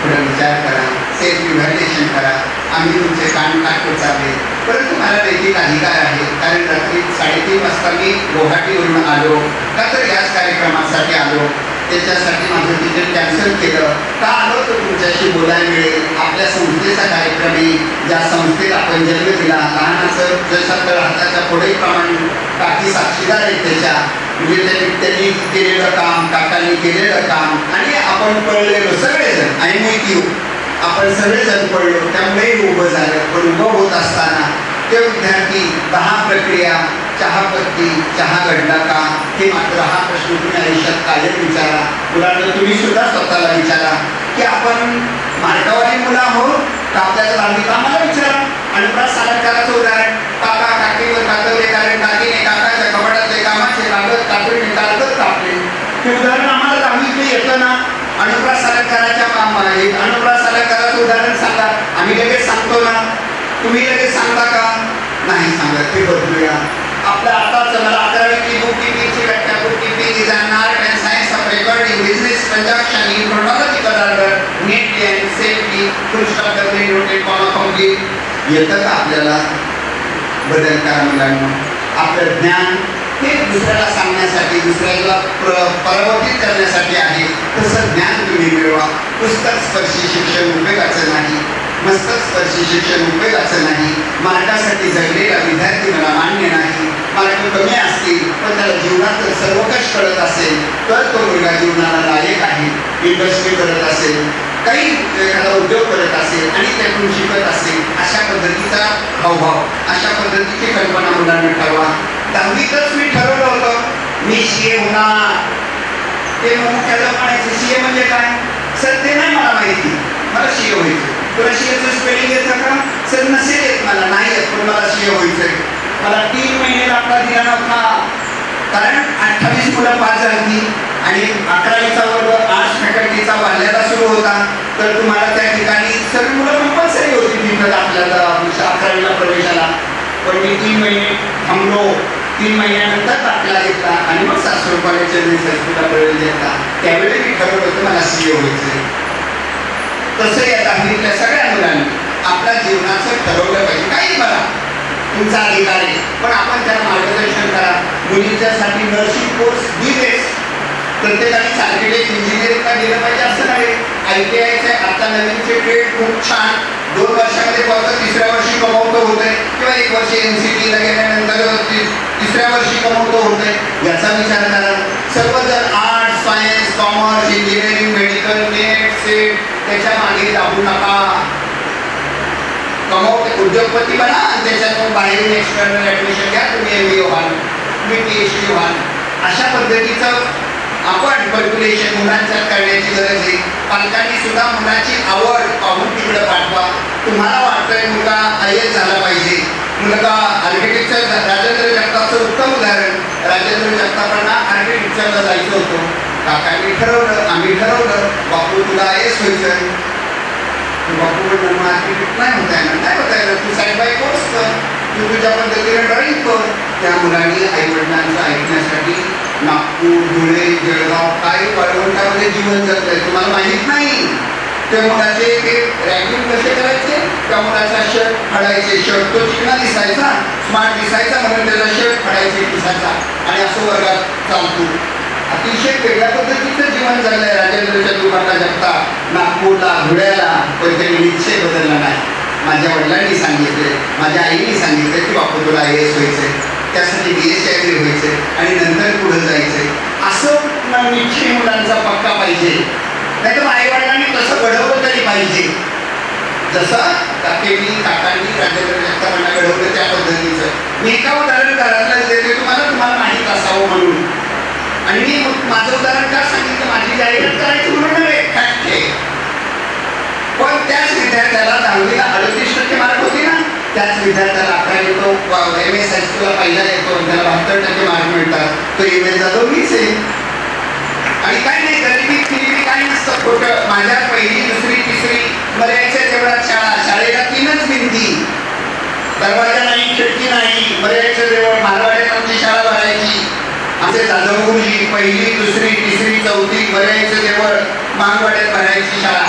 थोडा विचार करा, सेल्फ इव्हॅल्युएशन करा. आम्ही तुमचे कान काटून चालले, परंतु मला नैतिक अधिकार आहे. कारण रात्री 3:30 वाजता मी गुवाहाटीवरून आलो, का तर याच कार्यक्रमासाठी आलो. त्याच्यासाठी माझं तिकीट कॅन्सल केलं. का आलो तर तुमच्याशी बोलायला मिळेल. आपल्या संस्थेचा कार्यक्रम आहे, ज्या संस्थेत आपण जन्म दिला. लहानाचं जसं तर हाताच्या पुढे प्रमाणे काकी साक्षीदार आहेत त्याच्या, म्हणजे त्यांनी केलेलं काम, काकांनी केलेलं काम, आणि आपण पडलेलो सगळेजण. आणि माहिती आपण सगळेजण पडलो, त्यामुळे उभं झालं. पण उभं होत असताना ते विद्यार्थी 10 प्रक्रिया, चहापत्ती, चहा घडला का, हे मात्र हा प्रश्न तुम्ही आयुष्यात कायम विचारा. मुलांना तुम्ही सुद्धा स्वतःला विचारा की आपण मार्गावाली मुलं आहोत का आपल्याला धार्मिक. आम्हाला विचारा. अनुप्रास अलंकाराचं उदाहरण, काका काकीवर कातवले कारण काकीने काकाच्या कपाटातले कामाचे कागद कापडीने कागद कापले. हे उदाहरण आम्हाला 10वीत येतं ना. अनुप्रास अलंकाराच्या अनुप्रास अलंकाराचं उदाहरण सांगा, आम्ही लगेच सांगतो ना. तुम्ही लगेच सांगता का? नाही सांगत. ते बदलूया. आपल्या आताच मला 11वीची बुक कीपिंगची व्याख्या, book keeping is an art and science of recording business transaction in chronological order, neatly and safely, full stop, double noted, comma complete. येतं का आपल्याला? बदल करा मुलांना. आपलं ज्ञान हे दुसऱ्याला सांगण्यासाठी, दुसऱ्याला परावर्तित करण्यासाठी आहे. तसं ज्ञान तुम्ही मिळवा. पुस्तक स्पर्शी शिक्षण उपयोगाचं नाही, मस्तक स्पर्शी शिक्षण उपयोगाचं नाही. मार्गासाठी जगलेला विद्यार्थी मला मान्य नाही. मार्ग कमी असतील पण त्याला जीवनात जर सर्व कष्ट कळत असेल तर तो मुलगा जीवनाला लायक आहे. इंडस्ट्री करत असेल, काही एखादा उद्योग करत असेल आणि त्यातून शिकत असेल, अशा पद्धतीचा हावभाव, अशा पद्धतीची कल्पना मुलांना ठरवा. 10वीतच मी ठरवलं होतं मी सीए होणार. ते मुख्याला म्हणायचे सीए म्हणजे काय सर, ते नाही मला माहिती, मला सीए व्हायचं. तुला सीएचं स्पेलिंग येतं का सर? नसेल येत मला, नाही येत, पण मला सीए व्हायचंय. मला 3 महिने दाखला दिला नव्हता, कारण 28 मुलं पास झाली आणि 11वीचा वर्ग आर्ट्स फॅकल्टीचा वाढल्याला सुरू होता. तर तुम्हाला त्या ठिकाणी सर्व मुलं कंपल्सरी होती तिथं आपल्याला 11वीला प्रवेशाला. पण मी 3 महिने थांबलो. 3 महिन्यानंतर दाखला घेतला आणि मग सासवड कॉलेजच्या प्रवेश घेतला. त्यावेळी मी ठरवलं होतं मला सीए व्हायचं. तसं या 10वीतल्या सगळ्या मुलांनी आपल्या जीवनाचं ठरवलं पाहिजे. काही बघा तुमचा अधिकार आहे, पण आपण त्याला मार्गदर्शन करा. मुलींच्यासाठी नर्सिंग कोर्स दी बेस्ट. प्रत्येकाने आर्किटेक्ट इंजिनिअरिंगला गेलं पाहिजे असं नाही. ITIचे आता नवीनचे ट्रेड खूप छान 2 वर्षामध्ये फक्त 3ऱ्या वर्षी कमवतो होतंय किंवा 1 वर्ष NCTला गेल्यानंतर 3ऱ्या वर्षी कमवतो होतंय. याचा विचार करा. सर्वजण arts, science, commerce, engineering, medical, net, set त्याच्या मागे लागू नका. कमवते उद्योगपती बना आणि त्याच्यातून बाहेरून एक्सटर्नल ॲडमिशन घ्या. तुम्ही MBA व्हाल, तुम्ही PhD व्हाल. अशा पद्धतीचं आपण कॅल्क्युलेशन मुलांच्यात करण्याची गरज आहे. पालकांनी सुद्धा मुलाची आवड पाहून तिकडे पाठवा. तुम्हाला वाटतंय मुलगा IAS झाला पाहिजे, मुलगा आर्किटेक्चर. राजेंद्र जगतापचं उत्तम उदाहरण. राजेंद्र जगतापांना आर्किटेक्चरला जायचं होतं. काकांनी ठरवलं, आम्ही ठरवलं, बापू तुला IAS व्हायचं. बापू म्हणून आर्किटेक्ट नाही होता येणार, नाही होता येणार, तू साईड बाय कोर्स कर, तू तुझ्या पद्धतीने ड्रॉइंग कर. त्या मुलांनी आईवडिलांचं ऐकण्यासाठी नागपूर, धुळे, जळगाव काय वाळवंटामध्ये जीवन जगतंय तुम्हाला माहीत नाही. त्या मुलाचे रँकिंग कसे करायचे, त्या मुलाचा शर्ट फाडायचे. शर्ट तो चिकना दिसायचा, स्मार्ट दिसायचा म्हणून त्याचा शर्ट फाडायचे दिसायचा आणि असं वर्गात चालतो. अतिशय वेगळ्या पद्धतीचं जीवन जगलंय राजेंद्र चंद्रकांत जगताप. नागपूरला, धुळ्याला, पण त्यांनी निश्चय बदलला नाही. माझ्या वडिलांनी सांगितले, माझ्या आईने सांगितलं की बापू तुला IAS व्हायचंय, त्यासाठी BSc व्हायचंय आणि नंतर पुढे जायचंय. असं निश्चय मुलांचा पक्का पाहिजे. नाही तर आई वडिलांनी तसं घडवलं तरी पाहिजे. जसं काकेनी काकांनी राजेंद्र जगतापांना घडवलं त्या पद्धतीचं. मी एका उदाहरण घरातलं देते तुम्हाला माहीत असावं म्हणून. आणि मी माझं उदाहरण का सांगितलं, माझी जाहिरात करायची म्हणून नव्हे, फॅक्ट आहे. पण त्याच विद्यार्थ्याला 10वीला 38% मार्क होते ना, त्याच विद्यार्थ्याला 11वी तो MS हायस्कूलला पहिला येतो, त्याला 72% मार्क मिळतात. तो MS जाधव मीच आहे. आणि काय नाही, गरिबी काय नसतं खोटं. माझ्या 1ली, 2री, 3री मर्याच्या देवळात शाळेला 3च भिंती, दरवाजा नाही, खिडकी नाही. मर्याच्या देवळ मारवाड्यात आमची शाळा भरायची. आमचे जाधव गुरुजी 1ली, 2री, 3री, 4थी मर्याचं देवळ मारवाड्यात भरायची शाळा.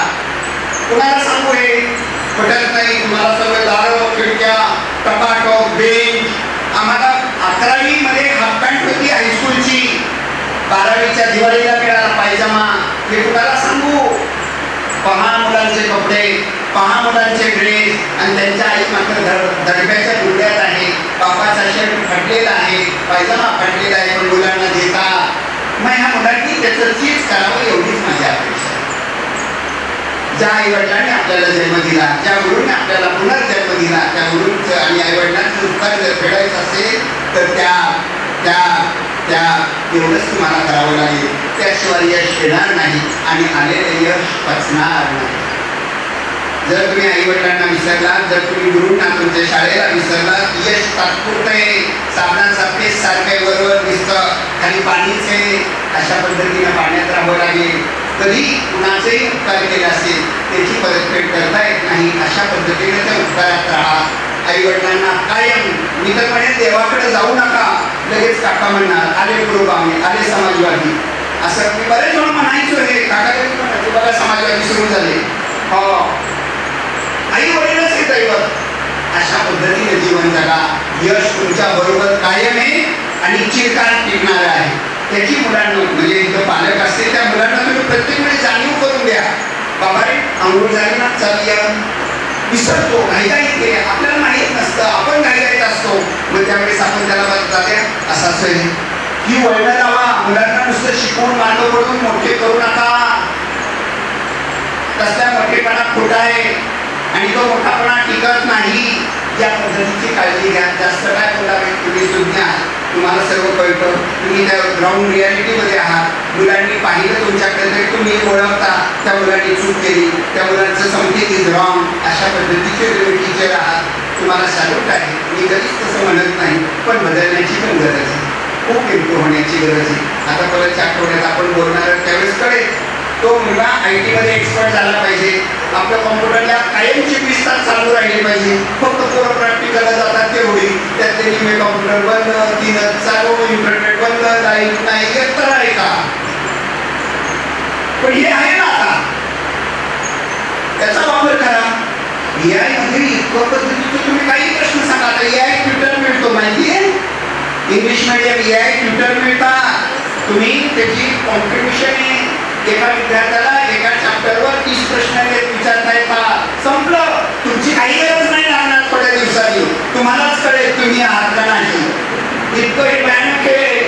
कुणाला सांगू हे पटत नाही. तुम्हाला सगळं दारं, खिडक्या, टपाटप, बेंच. आम्हाला 11वी मध्ये हाफ पॅन्ट होती हायस्कूलची, 12वीच्या दिवाळीला मिळाला पायजमा. हे कुणाला सांगू. पहा मुलांचे कपडे, पहा मुलांचे ड्रेस, आणि त्यांच्या आई मात्र दडब्याच्या डुड्यात आहे, बापाचा शर्ट फाटलेला आहे, पायजमा फाटलेला आहे, पण मुलांना देता. मग ह्या मुलांनी त्याचं चीज करावं एवढीच माझी अपेक्षा. ज्या आईवडिलांनी आपल्याला जन्म दिला, ज्या गुरुने आपल्याला पुनर्जन्म दिला, त्या गुरुंचं आणि आईवडिलांचं उपकार जर फेडायचं असेल तर त्या एवढंच तुम्हाला करावं लागेल. त्याशिवाय यश येणार नाही आणि आलेलं यश पचणार नाही. जर तुम्ही आईवडिलांना विसरला, जर तुम्ही गुरुंना तुमच्या शाळेला विसरला, यश तात्पुरतं आहे. साबणासारखे सारखे बरोबर दिसतं, खाली पाणीच आहे. अशा पद्धतीनं पाण्यात राहावं लागेल. कधी कुणाचेही उपकार केले असेल त्याची परतफेड करता येत नाही. अशा पद्धतीने त्या उपकारात राहा. आईवडिलांना कायम, मी तर म्हणेन देवाकडे जाऊ नका, लगेच काका म्हणणार आले पुरोगामी, आले समाजवादी. असं मी बरेच जण म्हणायचो, हे काका म्हणायचो बघा समाजवादी सुरू झाले. हो, आई वडीलच हे दैवत. अशा पद्धतीने जीवन जगा. यश तुमच्या बरोबर कायम आहे आणि चिरकाल टिकणार आहे. त्याची मुलांना, म्हणजे इथं पालक असते त्या मुलांना तुम्ही प्रत्येक वेळी जाणीव करून द्या. बाबा रे अंघोळ झाली ना, चालूया, विसरतो, घाईघाईत आहे, आपल्याला माहीत नसतं, आपण घाईघाईत असतो. मग त्यावेळेस आपण त्याला जात्या असाच आहे ही वळणं लावा. मुलांना नुसतं शिकवून मांडव पडून मोठे करू नका. तसल्या मोठेपणा खोटा आहे आणि तो मोठापणा टिकत नाही. या पद्धतीची काळजी घ्या. जास्त काय बोलावे, तुम्ही सुज्ञ आहात, तुम्हाला सर्व कळतं, तुम्ही त्या ग्राउंड रियालिटीमध्ये आहात. मुलांनी पाहिलं तुमच्याकडे तरी तुम्ही ओळखता त्या मुलांनी चूक केली, त्या मुलांचं समथिंग इज रॉंग. अशा पद्धतीचे तुम्ही टीचर आहात, तुम्हाला सॅल्यूट आहे. मी कधीच तसं म्हणत नाही, पण बदलण्याची पण गरज आहे, खूप इम्प्रूव्ह होण्याची गरज आहे. आता परतच्या आठवड्यात आपण बोलणार त्यावेळेस कळेल. तो मुलगा IT मध्ये एक्सपर्ट झाला पाहिजे. आपलं कॉम्प्युटरला कायमची 20 तास चालू राहिली पाहिजे. फक्त पोरं प्रॅक्टिकलला जातात तेवढी, त्यात त्यांनी मी कॉम्प्युटर बंद, 3 चालू, इंटरनेट बंद, लाईट नाही, एक तर आहे का? पण हे आहे ना आता, त्याचा वापर करा. AI मध्ये इतकं पद्धतीचं तुम्ही काही प्रश्न सांगा. आता AI ट्विटर मिळतो माहितीये, इंग्लिश मीडियम AI ट्विटर मिळतात. तुम्ही त्याची कॉम्पिटिशन आहे, एका विद्यार्थ्याला एका चॅप्टरवर 30 प्रश्न विचारता येतात. संपलं. तुमची काही गरज नाही लागणार थोड्या दिवसांनी, तुम्हालाच कळेल तुम्ही आहात का नाही. इतकं हे भयानक आहे.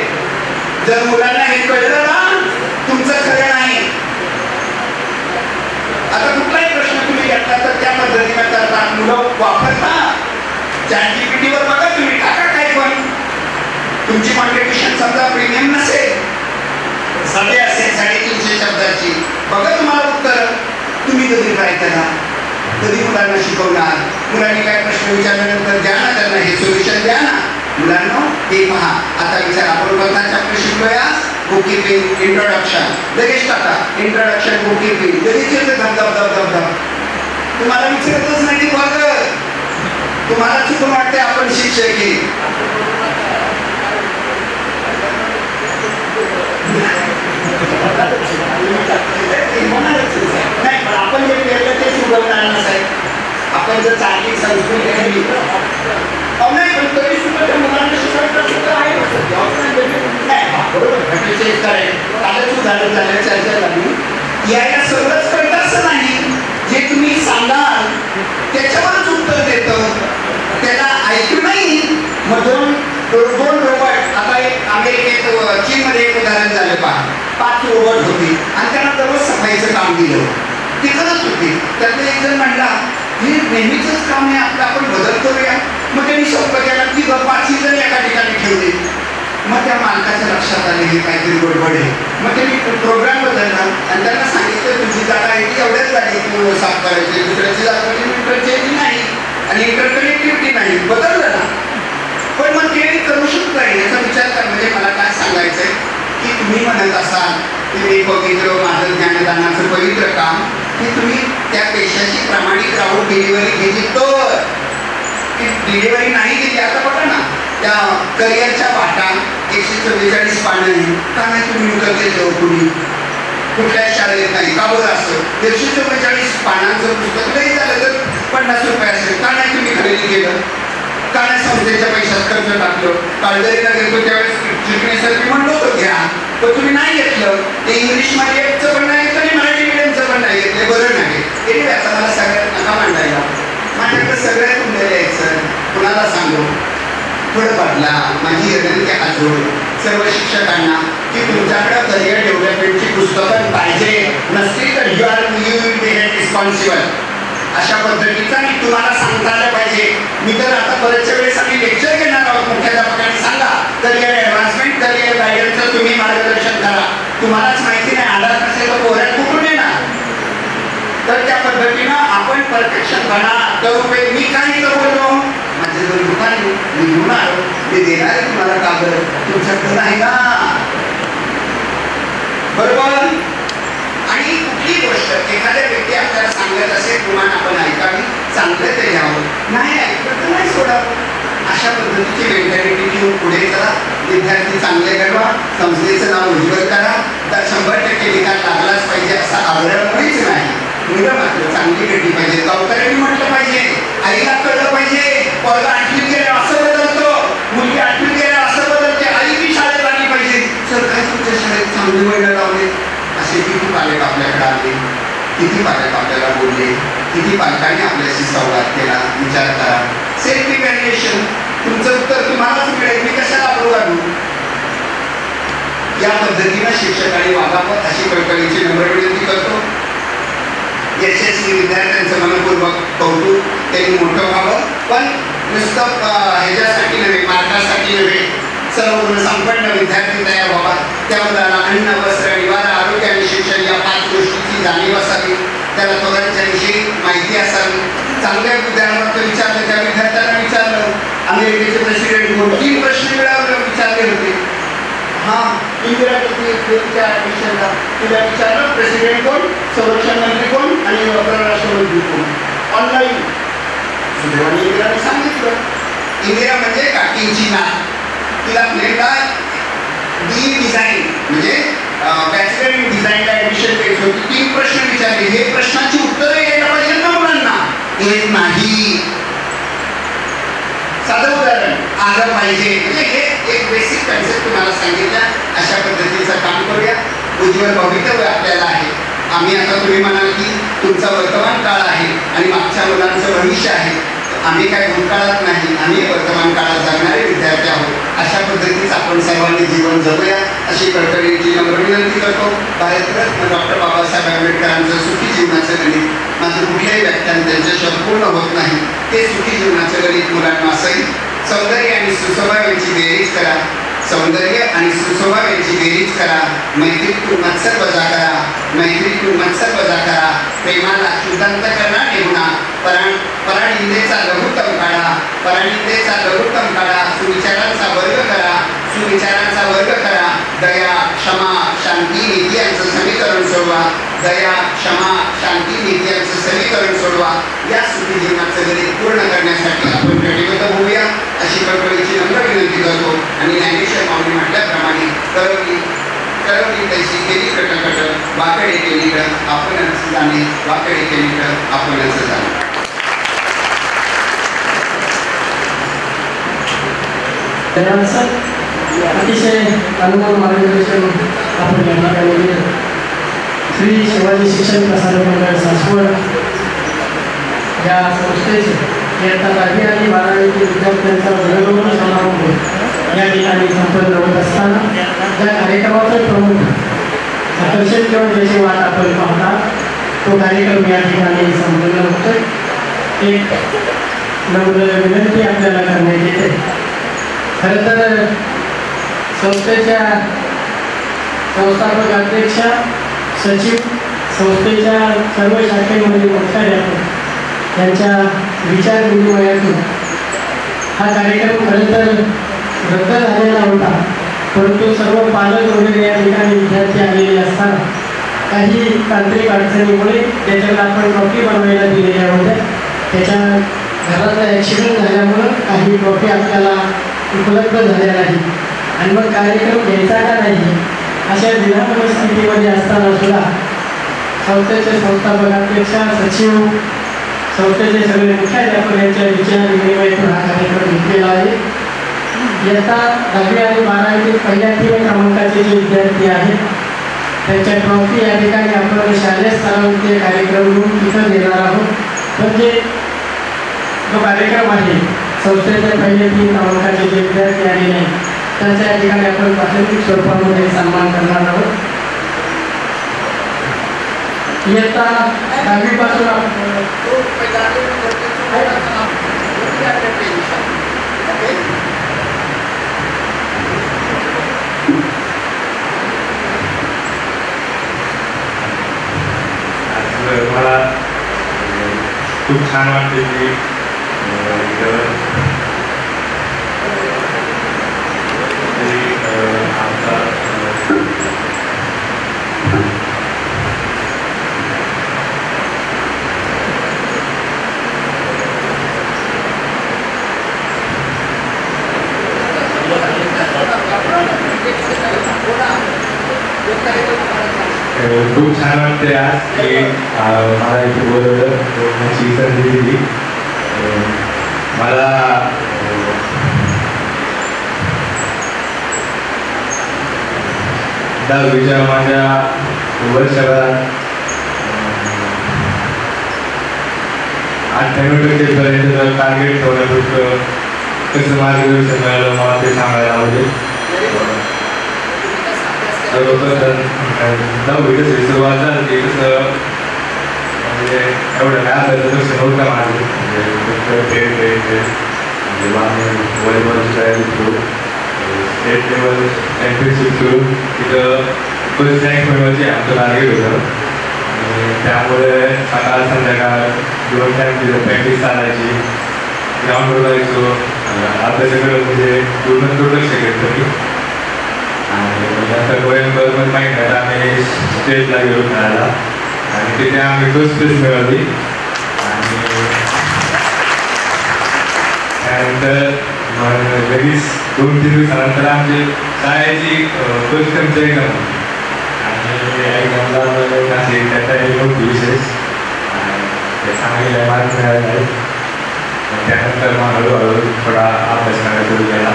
जर मुलांना हे कळलं ना, तुमचं खरं नाही. आता कुठलाही प्रश्न तुम्ही घेतला तर त्या पद्धतीने करतात मुलं, वापरता. ChatGPT वर बघा तुम्ही, टाका काय पण. तुमची कॉम्पिटिशन समजा प्रीमियम नसेल, साधे असेल 350 शब्दाची, बघा तुम्हाला उत्तर. तुम्ही कधी ट्राय करा, कधी मुलांना शिकवणार. मुलांनी काय प्रश्न विचारल्यानंतर द्या ना त्यांना हे सोल्युशन द्या ना. मुलांना हे पहा, आता विचार आपण कोणता चॅप्टर शिकलोय आज, बुककीपिंग इंट्रोडक्शन. लगेच टाका इंट्रोडक्शन बुककीपिंग, लगेच येते धब धब धब धब धब. तुम्हाला विचारतच नाही वर्ग, तुम्हाला चुकून वाटते आपण शिक्षक आहे. नाही, पण आपण जे केलं ते सुगमणार नसाय. आपण जर चांगली संस्कृती ठेवली नाही, पण तरी सुद्धा त्या मुलांना शिकवायचं सुद्धा आहे. कालच उदाहरण झालं, चर्चा झाली. यायला सगळंच कळतं असं नाही. जे तुम्ही सांगाल त्याच्यावरच उत्तर देतं, त्याला ऐकू नाही. मधून दोन रोबोट, आता एक अमेरिकेत चीनमध्ये एक उदाहरण झालं पहा. 5 रोबोट होती आणि त्यांना दररोज सफाईचं काम दिलं. ती करत होती. त्यातलं एक जण म्हणला, हे नेहमीच काम आहे आपलं, आपण बदल करूया. मग त्यांनी सोपं केला की 5 जण एका ठिकाणी ठेवले. मग त्या मालकाच्या लक्षात आले हे काहीतरी गडबड आहे. मग त्यांनी प्रोग्राम बदलला आणि त्यांना सांगितलं तुमची जागा आहे ती एवढ्याच जागेत साफ करायची, दुसऱ्याची जागा इंटरचेंज नाही आणि इंटरकनेक्टिव्हिटी नाही. बदललं ना. पण मग ते करू शकता याचा विचार कर. म्हणजे मला काय सांगायचंय की तुम्ही म्हणत असाल की मी बघितलं माझं ज्ञानदानाचं पवित्र काम, की तुम्ही त्या पेशाची प्रामाणिक राहून डिलिव्हरी केली तर. डिलिव्हरी नाही केली, आता बघा ना त्या करिअरच्या वाटा 144 पानं आहे. का नाही तुम्ही विकत घेतलं कुणी, कुठल्या शाळेत नाही, का बरं असं. 144 पानांचं पुस्तक नाही झालं तर 50 रुपये असेल, का नाही तुम्ही खरेदी केलं. का नाही संस्थेच्या पैशात खर्च टाकलं. काळदरीला गेलो त्यावेळेस शिकण्यासाठी मी म्हणलो होतो घ्या, पण तुम्ही नाही घेतलं. ते इंग्लिश मीडियमचं पण नाही आणि मराठी मीडियमचं पण नाही घेतलं. बरं नाही हे आता मला सगळ्यात नका मांडायला. माझ्याकडे सगळ्यात तुमचं यायचं, कुणाला सांगू थोडं बदला. माझी विनंती हाजर सर्व शिक्षकांना की तुमच्याकडे करिअर डेव्हलपमेंटची पुस्तकं पाहिजे. नसतील तर यू विल बी रिस्पॉन्सिबल. अशा पद्धतीचा मी तुम्हाला सांगता आलं पाहिजे. मी तर आता बरेचशा वेळेस आम्ही लेक्चर घेणार आहोत. मुख्याध्यापकांनी सांगा करिअर ॲडव्हान्समेंट, करिअर गायडन्सचं तुम्ही मार्गदर्शन करा. तुम्हालाच माहिती नाही आधार नसेल तर पोऱ्यात कुठून येणार. तर त्या पद्धतीनं आपण परफेक्शन बना. तर मी काही तर बोललो, माझे जर दुकान मी घेऊन आलो, मी देणार आहे तुम्हाला कागद, तुमच्याकडे नाही ना. बरोबर. आणि कुठली गोष्ट एखाद्या व्यक्ती आपल्याला सांगत असेल तुम्हाला आपण ऐकावी, चांगलं ते घ्यावं, नाही ऐकलं तर नाही सोडावं. अशा पद्धतीची मेंटॅलिटी घेऊन पुढे चला. विद्यार्थी चांगले घडवा, संस्थेचं नाव उज्ज्वल करा. तर 100% निकाल लागलाच पाहिजे असा आग्रह मुळीच नाही. मुलं मात्र चांगली घडली पाहिजे. गावकऱ्यांनी म्हटलं पाहिजे, आईला कळलं पाहिजे, पोरगा 8वीत गेला असं बदलतो, मुलगी 8वीत गेला असं बदलते, आई बी शाळेत आली पाहिजे. सर काय तुमच्या शाळेत चांगली वळण लावले. असे किती पालक आपल्याकडे आले, किती पालक आपल्याला बोलले, किती पालकांनी आपल्याशी संवाद केला. विचार करा. Self evaluation. तुमचं उत्तर तुम्हालाच मिळेल, मी कशाला आपलं वाढू. या पद्धतीनं शिक्षकांनी वागावं अशी कळकळीची नम्र विनंती करतो. यशस्वी विद्यार्थ्यांचं मनपूर्वक कौतुक. त्यांनी मोठं व्हावं, पण नुसतं ह्याच्यासाठी नव्हे, मार्गासाठी नव्हे, सर्वगुण संपन्न विद्यार्थी तयार व्हावा. त्या मुलाला अन्न, वस्त्र, निवारा, आरोग्य आणि शिक्षण या 5 गोष्टीची जाणीव असावी. त्याला थोड्यांच्याविषयी माहिती असावी. चांगल्या विद्यार्थ्यांना विचारलं, त्या विद्यार्थ्यांना विचारलं अमेरिकेचे प्रेसिडेंट कोण, 3 प्रश्न विचारले होते. हां, इंदिरा गांधीच्या विषयाला तिला विचारलं प्रेसिडेंट कोण, संरक्षण मंत्री कोण आणि परराष्ट्र मंत्री कोण. ऑनलाईन सुदैवाने इंदिराने सांगितलं. इंदिरा म्हणजे काकींची नात. तिला प्लेनला बी डिझाईन म्हणजे बॅचलर इन डिझाईनला ॲडमिशन घ्यायचं आलं पाहिजे. म्हणजे हे एक बेसिक कन्सेप्ट तुम्हाला सांगितलं. अशा पद्धतीचं काम करूया. उज्ज्वल भवितव्य आपल्याला आहे. आम्ही आता तुम्ही म्हणाल की तुमचा वर्तमान काळ आहे आणि मागच्या मुलांचं भविष्य आहे. आम्ही काय भूतकाळात नाही, आम्ही वर्तमान काळात जगणारे विद्यार्थी आहोत. अशा पद्धतीचं आपण सर्वांनी जीवन जगूया अशी कळकळीची नम्र विनंती करतो. भारतरत्न डॉक्टर बाबासाहेब आंबेडकरांचं सुखी जीवनाचं गणित, माझं कुठल्याही व्याख्यान त्यांच्याशिवाय पूर्ण होत नाही. ते सुखी जीवनाचं गणित मुलांना असेल. सौंदर्य आणि सुस्वभाव यांची बेरीज करा. सौंदर्य आणि सुस्वभाव यांची बेरीज करा. मैत्रीतून मत्सर वजा करा. मैत्रीतून मत्सर वजा करा. प्रेमाला शुद्धांत करणार निवडा. परानिंदेचा लघुत्तम काढा. परानिंदेचा लघुत्तम काढा. सुविचारांचा वर्ग करा. सुविचारांचा वर्ग करा. दया क्षमा शांती नीती यांचं समीकरण सोडवा. दया क्षमा शांती नीती यांचं समीकरण सोडवा. या सुखी जीवनाचं गणित पूर्ण करण्यासाठी आपण कटिबद्ध होऊया अशी कळकळीची नम्र विनंती करतो. आणि ज्ञानेश्वर माऊली म्हटल्याप्रमाणे कळवली तैसी केली कटकट, वाकडे केली कट आपणच जाणे. वाकडे केली कट आपणच जाणे. धन्यवाद सर. अतिशय अनुभव मार्गदर्शन आपण या ठिकाणी दिले. श्री शिवाजी शिक्षण प्रसारक मंडळ सासवड या संस्थेचे इयत्ता 10वी आणि 12वीतील विद्यार्थ्यांचा वर्गभूम समारोह या ठिकाणी संपन्न होत असताना या कार्यक्रमाचे प्रमुख आकर्षण किंवा ज्याची वाट आपण पाहता तो कार्यक्रम या ठिकाणी संपन्न होतोय. एक नम्र विनंती आपल्याला करण्यात येते. खरं तर संस्थेच्या संस्थापक अध्यक्षा, सचिव, संस्थेच्या सर्व शाखेमध्ये मुख्याध्यापक यांच्या विचार विनिमयातून हा कार्यक्रम खरं तर रद्द झालेला होता. परंतु सर्व पालक वगैरे या ठिकाणी विद्यार्थी आलेले असताना काही तांत्रिक अडचणीमुळे त्याच्याला आपण ट्रॉफी बनवायला दिलेल्या होत्या. त्याच्या घराचा ॲक्सिडेंट झाल्यामुळं काही ट्रॉफी आपल्याला उपलब्ध झाल्या नाही आणि मग कार्यक्रम घ्यायचा का नाही अशा विना परिस्थितीमध्ये असताना सुद्धा संस्थेचे संस्थापक अध्यक्ष, सचिव, संस्थेचे सगळे मुख्याध्यापक यांच्या विचार विनिमयातून हा कार्यक्रम घेतलेला आहे. इयत्ता 10वी आणि 12वीतील पहिल्या 3 क्रमांकाचे जे विद्यार्थी आहेत त्यांच्या ट्रॉफी या ठिकाणी आपण शालेय स्तरावरती कार्यक्रम घेऊन तिथं देणार आहोत. म्हणजे जो कार्यक्रम आहे संस्थेच्या पहिले 3 क्रमांकाचे जे विद्यार्थी आलेले आहेत त्यांच्या या ठिकाणी आपण प्राथमिक स्वरूपामध्ये सन्मान करणार आहोत. इयत्ता 10वी पासून मला खूप छान वाटते की आमचा खूप छान वाटते आज की मला इथे बोलवलं माझी संधी दिली. मला दहावीच्या माझ्या वर्षभरात 98% टार्गेट ठेवण्यापुरतं कसं मार्गदर्शन मिळालं मला ते सांगायला आवडेल. सर्वप्रथम 10वी कशी सुरुवात झाली कसं म्हणजे एवढं काय असायचं लक्ष नव्हतं माझं. म्हणजे व्हॉलीबॉलची तयारी सुरू, स्टेट लेवल चॅम्पियनशिप सुरू, तिथं फर्स्ट रँक मिळवायची आमचं टार्गेट होतं. आणि त्यामुळे सकाळ संध्याकाळ 2 टाईम तिथं प्रॅक्टिस चालायची, ग्राउंडवर जायचो, अभ्यासाकडं म्हणजे पूर्ण दुर्लक्ष घेतलं मी. आणि नंतर नोव्हेंबर महिन्यात आम्ही स्टेटला गेलो खेळायला आणि तिथे आम्ही फर्स्ट प्लेस मिळवली. आणि त्यानंतर लगेच 2-3 दिवसानंतर आमची शाळेची फर्स्ट टर्मची एक्झाम होती आणि एक्झामला असे त्याचा एक मोठी विशेष ते चांगले मार्क मिळाले आहेत. त्यानंतर मग हळूहळू थोडा अभ्यास करायला सुरू केला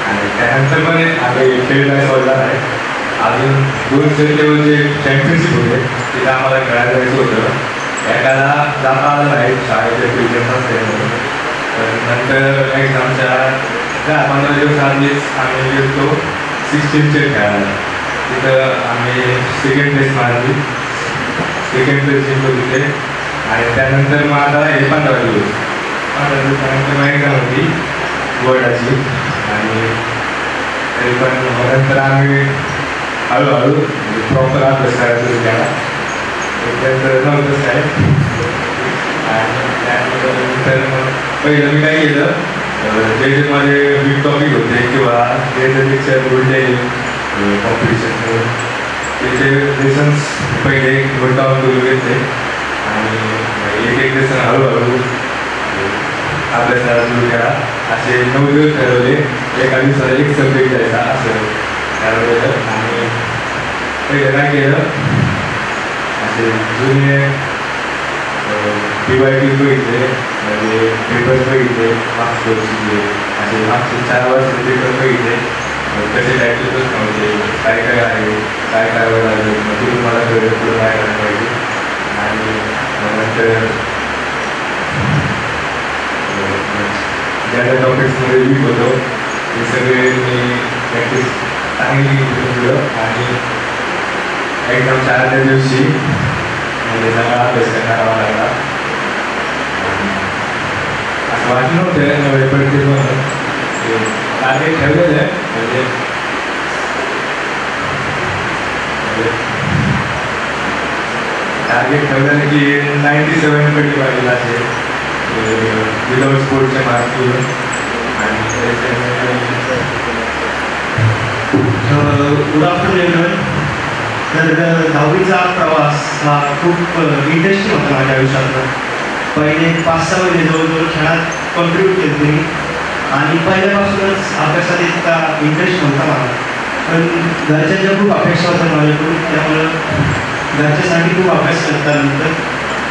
आणि त्यानंतर पण आम्ही खेळ काय सोडला नाही. अजून 2 स्टेट लेवलचे चॅम्पियनशिप होते, तिथं आम्हाला खेळायला जायचं होतं. एकाला जाता आलं नाही शाळेच्या फ्युचर असल्यामुळे. तर नंतर एक्झामच्या 10-15 दिवस आधीच आम्ही गेलो 16 स्टेट खेळायला. तिथं आम्ही सेकंड प्लेस मारली, सेकंड प्लेस जिंकलो तिथे. आणि त्यानंतर मग आता हे 15 दिवसानंतर मग एक्झाम होती बोर्डाची. आणि तरी पण नंतर आम्ही हळूहळू प्रॉपर अभ्यास करायला सुरू केला. त्यानंतर नव्हतंच काय. आणि त्यानंतर मग पहिलं मी काय केलं, जे जे माझे वीक टॉपिक होते किंवा जे जे लेक्चर उरले कॉम्पिटिशन त्याचे लेसन्स पहिले नोटडाऊन करून घेतले आणि एक लेसन हळूहळू अभ्यासाला सुरू केला. असे 9 दिवस ठरवले, एका दिवसाला एक सब्जेक्ट द्यायचा असं ठरवलेलं. आणि पहिलं काय केलं, असे जुने PYQ बघितले, म्हणजे पेपर्स बघितले मागच्या वर्षीचे, असे मागचे 4 वर्षाचे पेपर बघितले, कसे टाईपचे नव्हते, काय काय आहे, काय करावं लागेल, मग तिथून मला कळलं पुढं काय करायला पाहिजे. आणि नंतर ज्या ज्या टॉपिक्समध्ये वीक होतो ते सगळे मी प्रॅक्टिस चांगली केलं. आणि एक्झामच्या आदल्या दिवशी म्हणजे सगळा अभ्यास करावा लागला. असं वाटलं नव्हतं नवे पडते म्हणून टार्गेट ठेवलेलं आहे. म्हणजे टार्गेट ठेवलेलं की 97 पडली पाहिजे असेल विदाउट स्पोर्टचे मार्क्स घेऊन. आणि गुड आफ्टरनून. तर 10वीचा प्रवास हा खूप इंटरेस्टिंग होता माझ्या आयुष्यातला. पहिले 5-6 महिने जवळजवळ खेळात कॉन्ट्रीब्यूट केले मी आणि पहिल्यापासूनच अभ्यासात इतका इंटरेस्ट नव्हता मला. पण घरच्यांच्या खूप अपेक्षा होत्या माझ्याकडून, त्यामुळं घरच्यासाठी खूप अभ्यास करतानंतर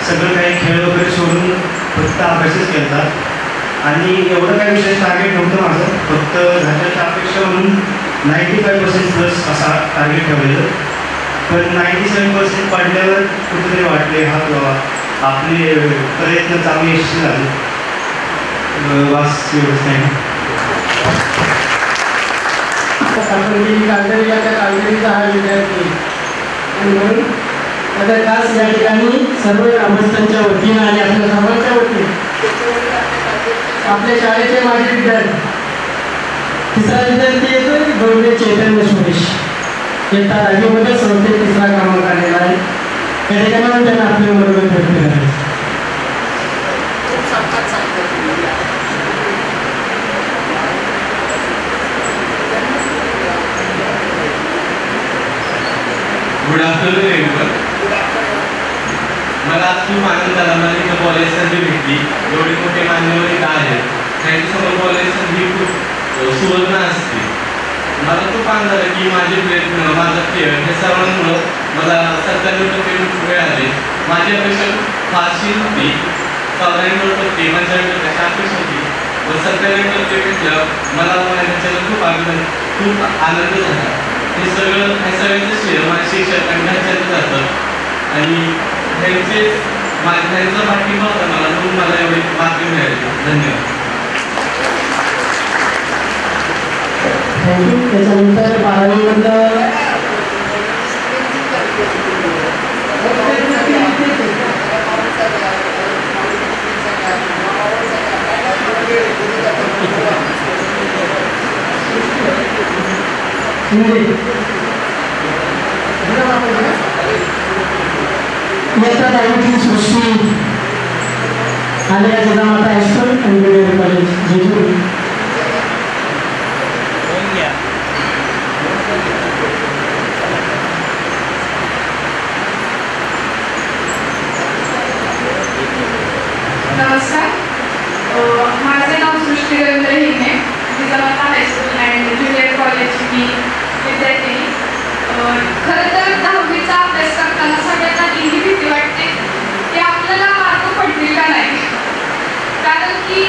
सगळं काही खेळ वगैरे सोडून फक्त अभ्यासच केला. आणि एवढं काही विशेष टार्गेट नव्हतं माझं, फक्त घरच्याच्या अपेक्षा म्हणून 95% प्लस असा टार्गेट ठेवलेलं. पण 97% पडल्यावर कुठेतरी वाटले हा बाबा आपले प्रयत्न चांगले यशस्वी झाले. वास व्यवस्था कालकरी त्या कालकरीचा हा विद्यार्थी आणि म्हणून आता खास या ठिकाणी सर्व ग्रामस्थांच्या वतीनं आणि आपल्या सर्वांच्या वतीने आपल्या शाळेचे माजी विद्यार्थी 3रा विद्यार्थी येतो गौरव चैतन्य सुरेश इयत्ता 10वीमध्ये संस्थेत 3रा क्रमांक आलेला आहे. या ठिकाणी त्यांना आपले मनोगत व्यक्त करायचे. Good afternoon everyone. मला आज खूप आनंद झाला, मला इथं बोलायची संधी भेटली. एवढे मोठे मान्यवर इथं आहेत, त्यांच्यासमोर बोलायची संधी खूप सुवर्ण असते. मला खूप आनंद झाला की माझे प्रयत्न, माझा खेळ हे सर्वांमुळं मला 97% मिळाले. माझी अपेक्षा फारशी नव्हती, 94% 95% अशा अपेक्षा होती. व 97% भेटलं. मला त्याच्याला खूप आनंद झाला. हे सगळ्यांचं श्रेय माझ्या शिक्षक आणि घरच्यांचं जातं आणि त्यांचा पाठिंबा होता मला, म्हणून मला एवढी मार्क मिळाली. धन्यवाद. थँक्यू. त्याच्यानंतर 12वीनंतर इयत्ता 10वीची सृष्टी आलिया जिजामाता हायस्कूल आणि ज्युनियर कॉलेज जेजूर. नमस्कार, माझे नाव Srushti Ravindra Hinge, Jijamata high school and junior college मी विद्यार्थिनी. खरं तर 10वीचा अभ्यास करताना सगळ्यांना ही भीती वाटते की आपल्याला मार्क पडतील का नाही, कारण की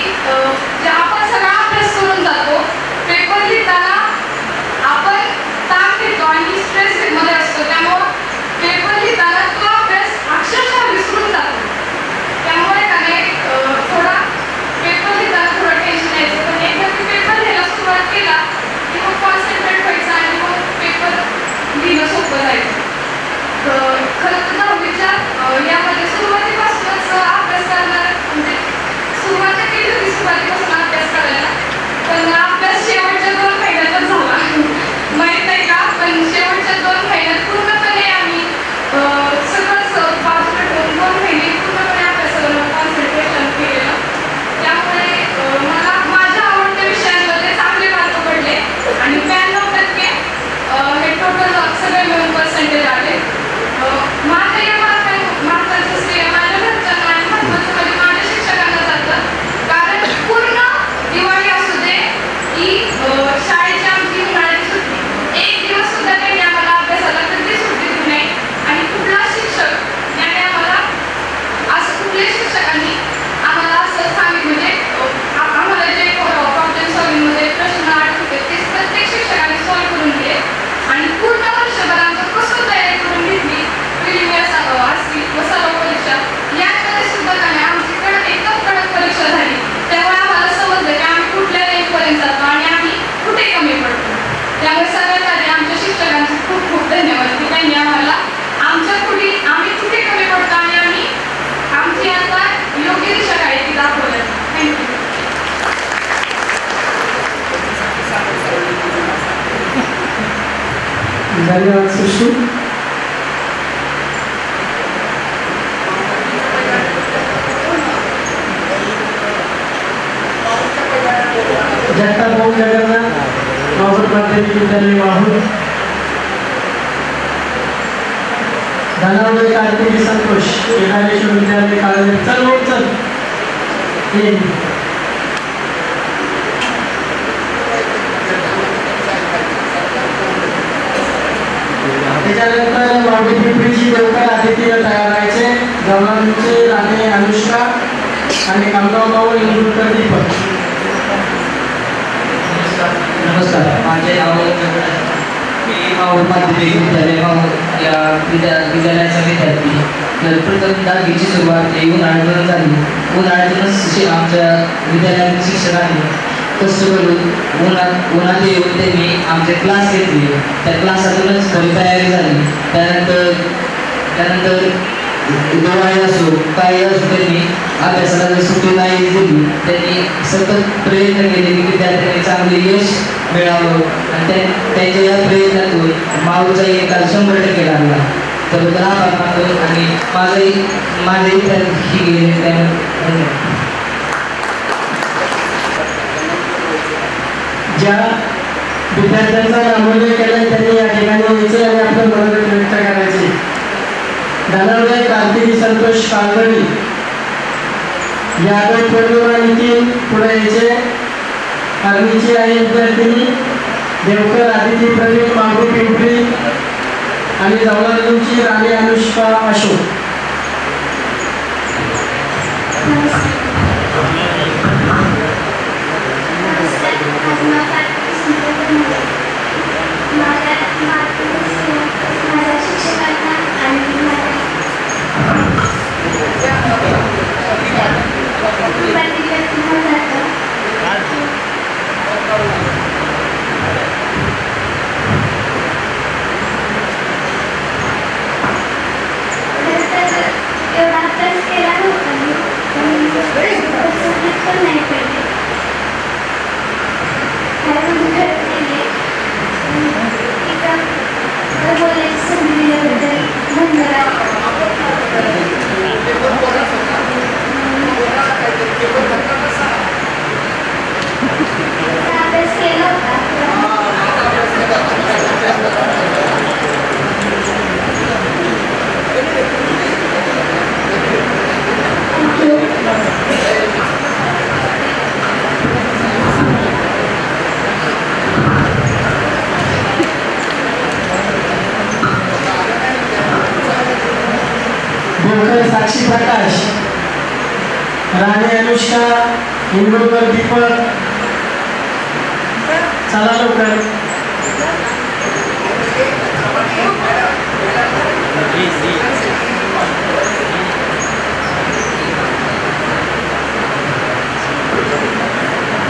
धन्यवाद सृष्टी. जगताप भाऊ जगन्नाथ मावळ माध्यमिक विद्यालय वाहून. धनावडे कार्तिकी संतोष केदारेश्वर विद्यालय काळवे. चल भाऊ चल ये. त्याच्यानंतर मावडी पिंपरीची देवकर अतिथीला तयार व्हायचे. जवळचे राणे अनुष्का आणि कामगाव भाऊ इंदुरकर दीपक. नमस्कार, माझे नाव मी मावळ माध्यमिक विद्यालय मावळ या विद्यालयाचा विद्यार्थी. तर प्रथम 10वीची सुरुवात उन्हाळ्यातून झाली. उन्हाळ्यातूनच आमच्या विद्यालयातील शिक्षकांनी कष्ट करून उन्हात येऊन त्यांनी आमचे क्लास घेतले. त्या क्लासातूनच खरी तयारी झाली. त्यानंतर दिवाळी असो काही असो त्यांनी अभ्यासाला जर सुट्टी नाही दिली. त्यांनी सतत प्रयत्न केले की विद्यार्थ्यांनी चांगले यश मिळावं आणि त्यांच्या या प्रयत्नातून माऊचा निकाल 100% लागला. तर आभार मानतो आणि माझे विद्यार्थी गेले त्यामुळे ज्या विद्यार्थ्यांचा नामोल्लेख केला त्यांनी या ठिकाणी यायचे आणि आपलं मनोगत व्यक्त करायचे. धनावडे कार्तिकी संतोष काळवडी यादव पौर्णिमा नितीन पुढे यायचे. आर्मीची आहे विद्यार्थिनी देवकर आदिती प्रवीण मावडी पिंपरी आणि जवळची राणी अनुष्का अशोक. साक्षी प्रकाश राणी अनुष्का इंदुरकर दीपक. चला लवकर.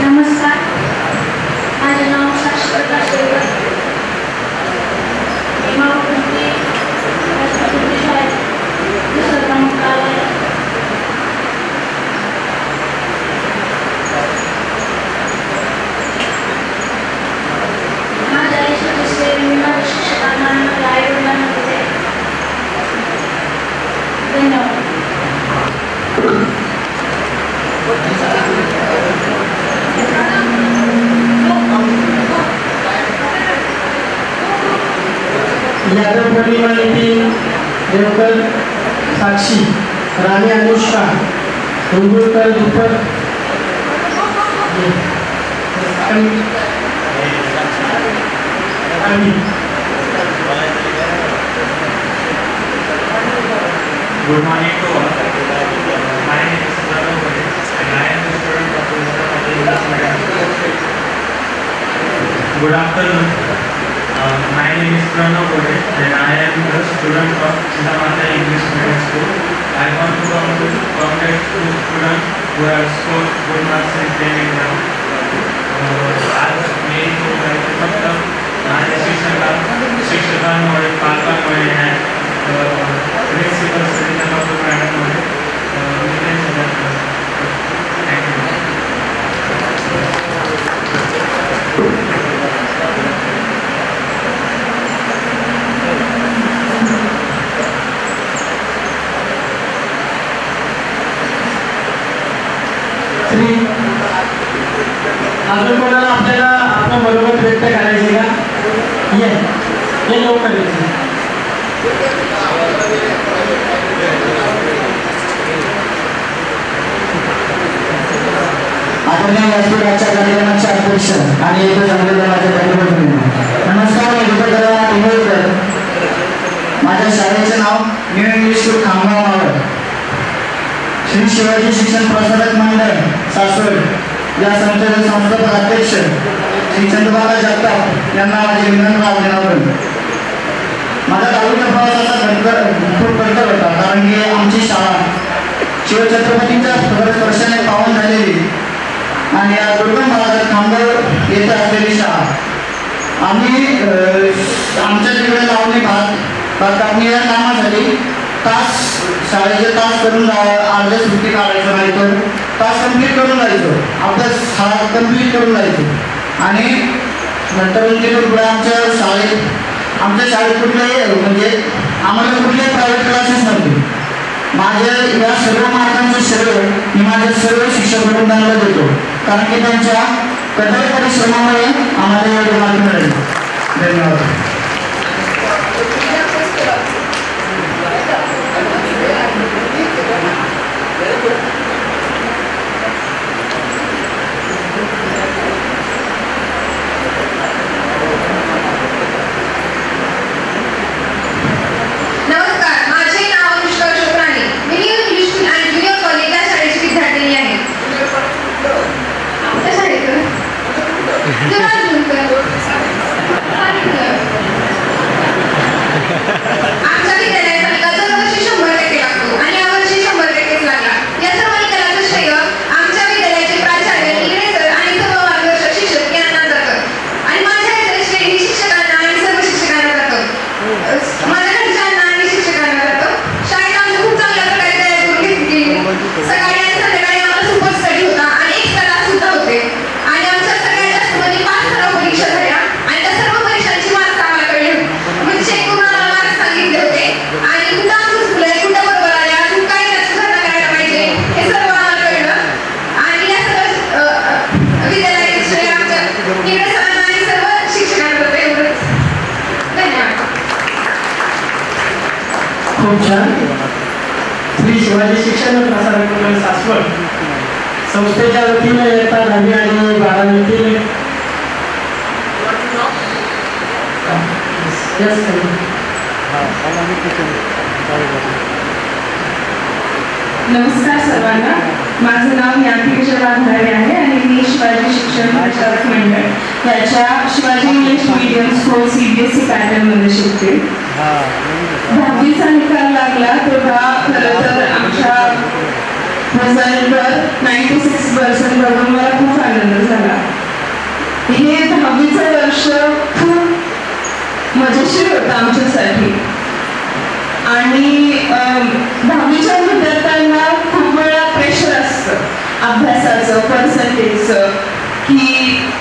नमस्कार, माझे नाव साक्षी प्रकाश यादव पौर्णिमा नितीन देवकर साक्षी राणी Anushka Indurkar Deepak. Good morning to all. My name is Pranav and I am the student of the English Medium School. Good afternoon. My name is Pranav and I am the student of Chintamata English Medium School. I want to congratulate two students who have scored good marks in 10 exams. आज मी फक्त माझ्या शिक्षकांमुळे पालकांमुळे principal Sarita doctor मॅडममुळे thank you. मनोगत व्यक्त करायचे का? ये लवकर यायचं. आदरणीय व्यासपीठाच्या कार्यक्रमाचे अध्यक्ष आणि येथे जमलेल्या माझ्या बंधूंनो, नमस्कार. मी विद्याधर इंगोलकर. माझ्या शाळेचे नाव new English school Khamgaon Maval. Shri Shivaji Shikshan Prasarak मंडळ सासवड या संस्थेचे संस्थापक अध्यक्ष श्री चंद्रबाबा जगताप यांना माझे विनम्र अभिनंदन. माझा 10वीच्या प्रवासाचा खूप कटकर होता, कारण की आमची शाळा शिवछत्रपतींच्या स्पर्शाने पावन झालेली आणि या दुर्गम भागात खामगाव येथे असलेली शाळा. आम्ही आमच्या तिकडे लावणी भात कापणी या कामासाठी शाळेचे तास करून अर्ध्या सुट्टी काढायचो, नाही तर तास कंप्लीट करून जायचो, अभ्यास शाळा कंप्लीट करून जायचो. आणि नंतर पुढे आमच्या शाळेत कुठल्याही म्हणजे आम्हाला कुठल्याही प्रायव्हेट क्लासेस नव्हते. माझ्या या सर्व मार्गांचे श्रेय मी माझ्या सर्व शिक्षक वृंदांना देतो, कारण की त्यांच्या कठोर परिश्रमामुळे आम्हाला एवढे मार्ग मिळाले. धन्यवाद. आमच्या विद्यालयाचा निकाल दरवर्षी 100% लागतो आणि यावर्षी 100%च लागला. या सर्व निकालाचं श्रेय आमच्या विद्यालयाचे प्राचार्य निगडे सर आणि सर्व मार्गदर्शक शिक्षक यांना जातं. आणि माझ्या इतर श्रेय ही शिक्षकांना आणि सर्व शिक्षकांना जातं, माझ्या घरच्यांना आणि शिक्षकांना जातं. शाळेत आमची खूप चांगल्या प्रकारे तयारी करून घेतली. सकाळी आणि संध्याकाळी आम्हाला सुपर स्टडी होता आणि एक्स्ट्रा क्लास सुद्धा होते. आणि आमच्या सगळ्यात जास्त मध्ये 5 सराव परीक्षा झाल्या आणि त्या सर्व परीक्षांची मार्क्स आम्हाला कळले. म्हणजे चेक करून आम्हाला मार्क्स सांगितले होते आणि कुठं आमचं चुकलंय, कुठं बरोबर आले, अजून काय त्यात सुधारणा करायला पाहिजे हे सर्व आम्हाला कळलं. आणि या सर्व विद्यालयाचे श्रेय आमच्या निगडे सरांना आणि सर्व शिक्षकांना जातं. एवढंच. धन्यवाद. खूप छान. श्री शिवाजी शिक्षण प्रसारक मंडळ सासवड संस्थेच्या वतीने इयत्ता 10वी आणि 12वीतील नमस्कार सर्वांना. माझं नाव ज्ञाती विजयला घरावे आहे आणि मी शिवाजी शिक्षण प्रसारक मंडळ याच्या Shivaji English medium school CBSE पॅटर्नमध्ये शिकते. 10वीचा निकाल लागला तेव्हा खरं तर आमच्या रिझल्टवर 96% बघून मला खूप आनंद झाला. हे 10वीचं वर्ष खूप मजेशीर होतं आमच्यासाठी. आणि 10वीच्या विद्यार्थ्यांना खूप वेळा प्रेशर असतं अभ्यासाचं, पर्सेंटेजचं, की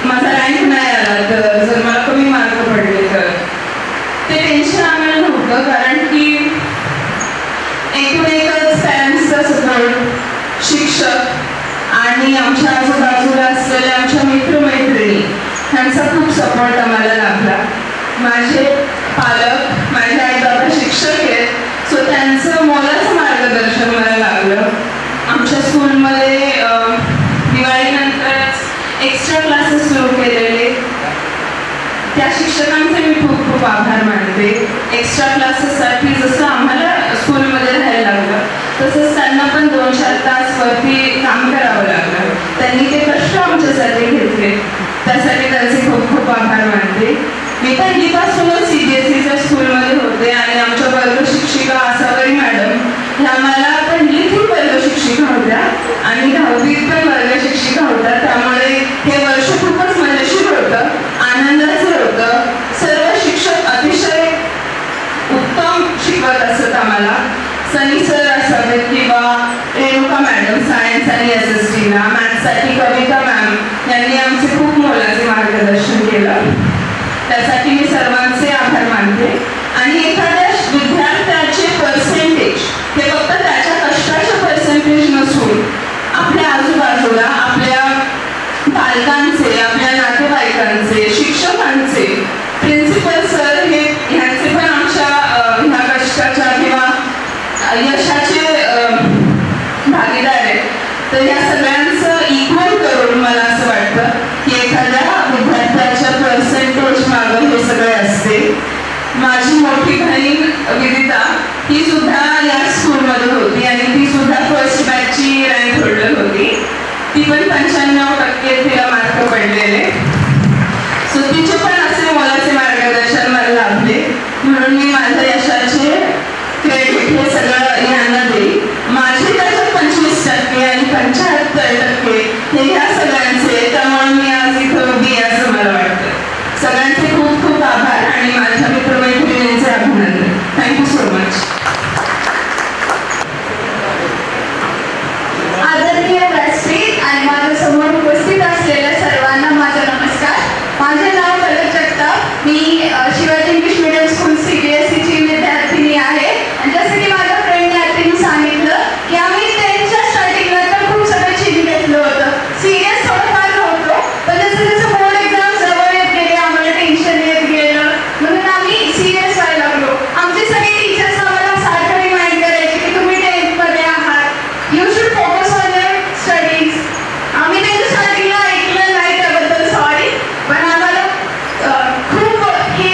माझा रँक नाही आला तर, जर मला कमी मार्क पडले तर. ते टेन्शन आम्हाला नव्हतं, कारण की एकच पॅरेंट्सचा सपोर्ट, शिक्षक आणि आमच्या आजूबाजूला असलेल्या आमच्या मित्रमैत्रिणी ह्यांचा खूप सपोर्ट आम्हाला लाभला. माझे पालक, माझे आई बाबा शिक्षक आहेत, सो त्यांचं मोलाचं मार्गदर्शन मला लागलं. आमच्या स्कूलमध्ये दिवाळीनंतरच एक्स्ट्रा क्लासेस सुरू केलेले, त्या शिक्षकांचे मी खूप खूप आभार मानते. एक्स्ट्रा क्लासेससाठी जसं आम्हाला स्कूलमध्ये राहायला लागलं तसंच त्यांना पण 2-4 तास वरती काम करावं लागलं. त्यांनी ते कष्ट आमच्यासाठी घेतले, त्यासाठी त्यांचे खूप खूप आभार मानते. मी पहिलीपासूनच CBSEच्या स्कूलमध्ये होते आणि आमच्या वर्ग शिक्षिका आसावरी मॅडम ह्या मला पहिलीतही वर्ग शिक्षिका होत्या आणि 10वीत पण वर्ग शिक्षिका होत्या. त्यामुळे हे वर्ष खूपच मजेशीर होतं, आनंदाचं होतं. सर्व शिक्षक अतिशय उत्तम शिकवत असत आम्हाला. सनी सर असावेत किंवा रेणुका मॅडम सायन्स आणि SSTला, मॅथ्ससाठी कविता मॅम यांनी आमचे खूप मोलाचे मार्गदर्शन केलं. त्यासाठी मी सर्वांचे आभार मानते. आणि एखाद्या विद्यार्थ्याचे पर्सेंटेज हे फक्त त्याच्या कष्टाचे पर्सेंटेज नसून आपल्या आजूबाजूला आपल्या पालकांचे, आपल्या नातेवाईकांचे, यशाचे भागीदार आहेत. तर या सगळ्यांचं इक्वल करून मला असं वाटतं की एखाद्या विद्यार्थ्याच्या पर्सेंटेज मागं हे सगळे असते. माझी मोठी बहीण विदिता ही सुद्धा या स्कूलमध्ये होती आणि ती सुद्धा फर्स्ट बॅचची रँक होल्डर होती. ती पण 95% तिला मार्क पडलेले. सो तिचे पण असे मोलाचे मार्गदर्शन मला लाभले. म्हणून मी माझ्या यशाचे क्रेडिट हे सगळं यांना देईल. माझे त्याच्यात 25% आणि 75% हे ह्या सगळ्यांचे. त्यामुळे मी आज इथं उभी असं मला वाटतं. सगळ्यांचे खूप खूप आभार आणि माझ्या मित्रमैत्रिणींचे अभिनंदन. Thank you so much. आदरणीय व्यासपीठ आणि माझ्यासमोर उपस्थित असलेल्या सर्वांना माझा नमस्कार. माझे नाव कलक जगताप. मी Shivaji English medium school CBSE ची विद्यार्थिनी आहे. आणि जसं की माझ्या फ्रेंडने आत्तानी सांगितलं की आम्ही 10च्या स्टार्टिंगला तर खूप सगळं चिल घेतलं होतं. सिरियस थोडंफार नव्हतो, पण जसं जसं बोर्ड एक्झाम जवळ येत गेले आम्हाला टेन्शन येत गेलं म्हणून आम्ही सिरियस व्हायला लागलो. आमचे सगळे टीचर्स आम्हाला सारखं रिमाइंड करायचे की तुम्ही 10th मध्ये आहात, you should focus on your studies. आम्ही त्यांच्या स्टार्टिंगला ऐकलं नाही त्याबद्दल सॉरी, पण आम्हाला खूप हे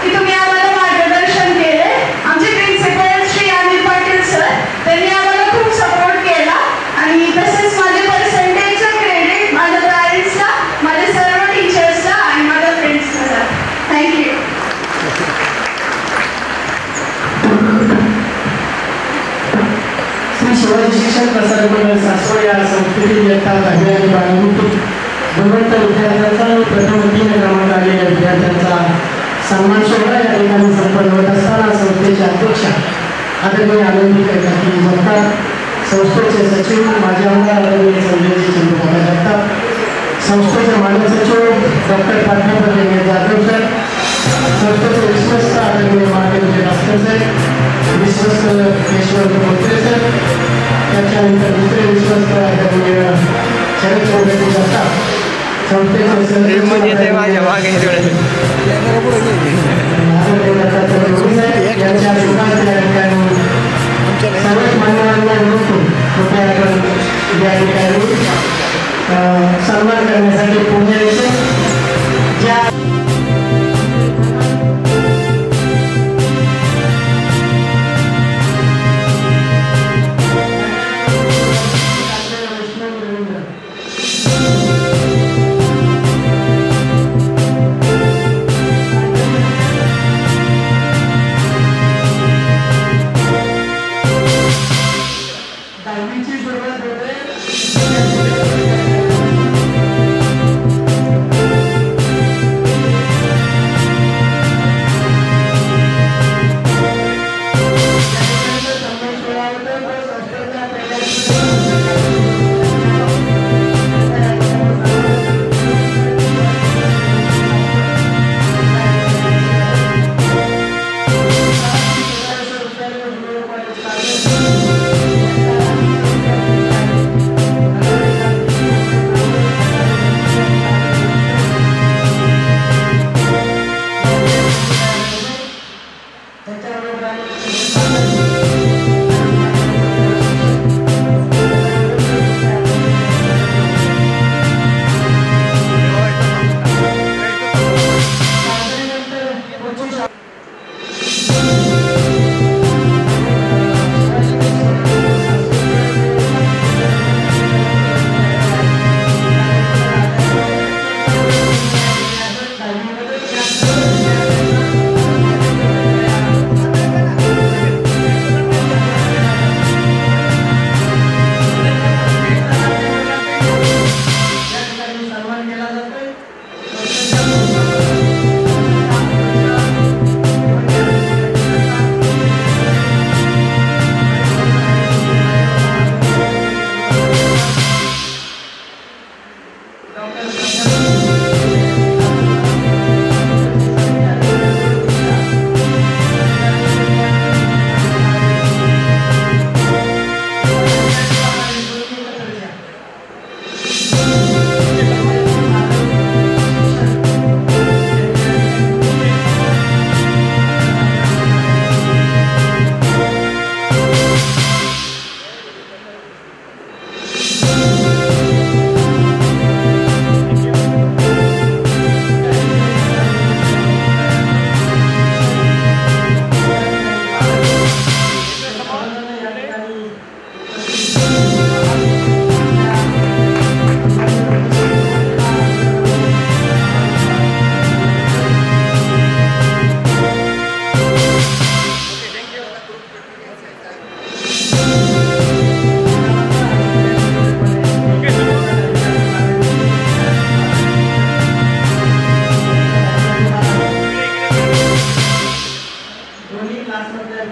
की तुम्ही आम्हाला मार्गदर्शन केले. आमचे प्रिन्सिपल श्री अनिल पाटील सर त्यांनी आम्हाला खूप सपोर्ट केला. आणि तसेच माझे पर्सेंटेजचं क्रेडिट माझ्या पॅरेंट्सला, माझ्या सर्व टीचर्सला आणि माझ्या फ्रेंड्सला. थँक्यू. श्री शिवाजी शिक्षण प्रसारक मंडळ सासवड या संस्थेतील इयत्ता 10वी आणि 12वी गुणवंत विद्यार्थ्यांचा आणि प्रथम 3 क्रमांक आलेल्या विद्यार्थ्यांचा सन्मान सोहळा या ठिकाणी संपन्न होत असताना संस्थेचे अध्यक्ष आदरणीय आनंदी काकी जगताप, संस्थेचे सचिव माजी आमदार आदरणीय संजयजी चंद्रकाका जगताप, संस्थेचे मानद सचिव डॉक्टर प्राध्यापक जाधव सर, संस्थेचे विश्वस्त आदरणीय महादेवजी भास्कर सर, विश्वस्त यशवंत मोत्रे सर, त्याच्यानंतर दुसरे विश्वस्त आदरणीय शरद चौधरी जगताप, संस्थेचे सर्वच मान्यवरांना विनंती कृपया आपण या ठिकाणी सन्मान करण्यासाठी पुढे येते. ज्या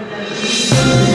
विद्यार्थी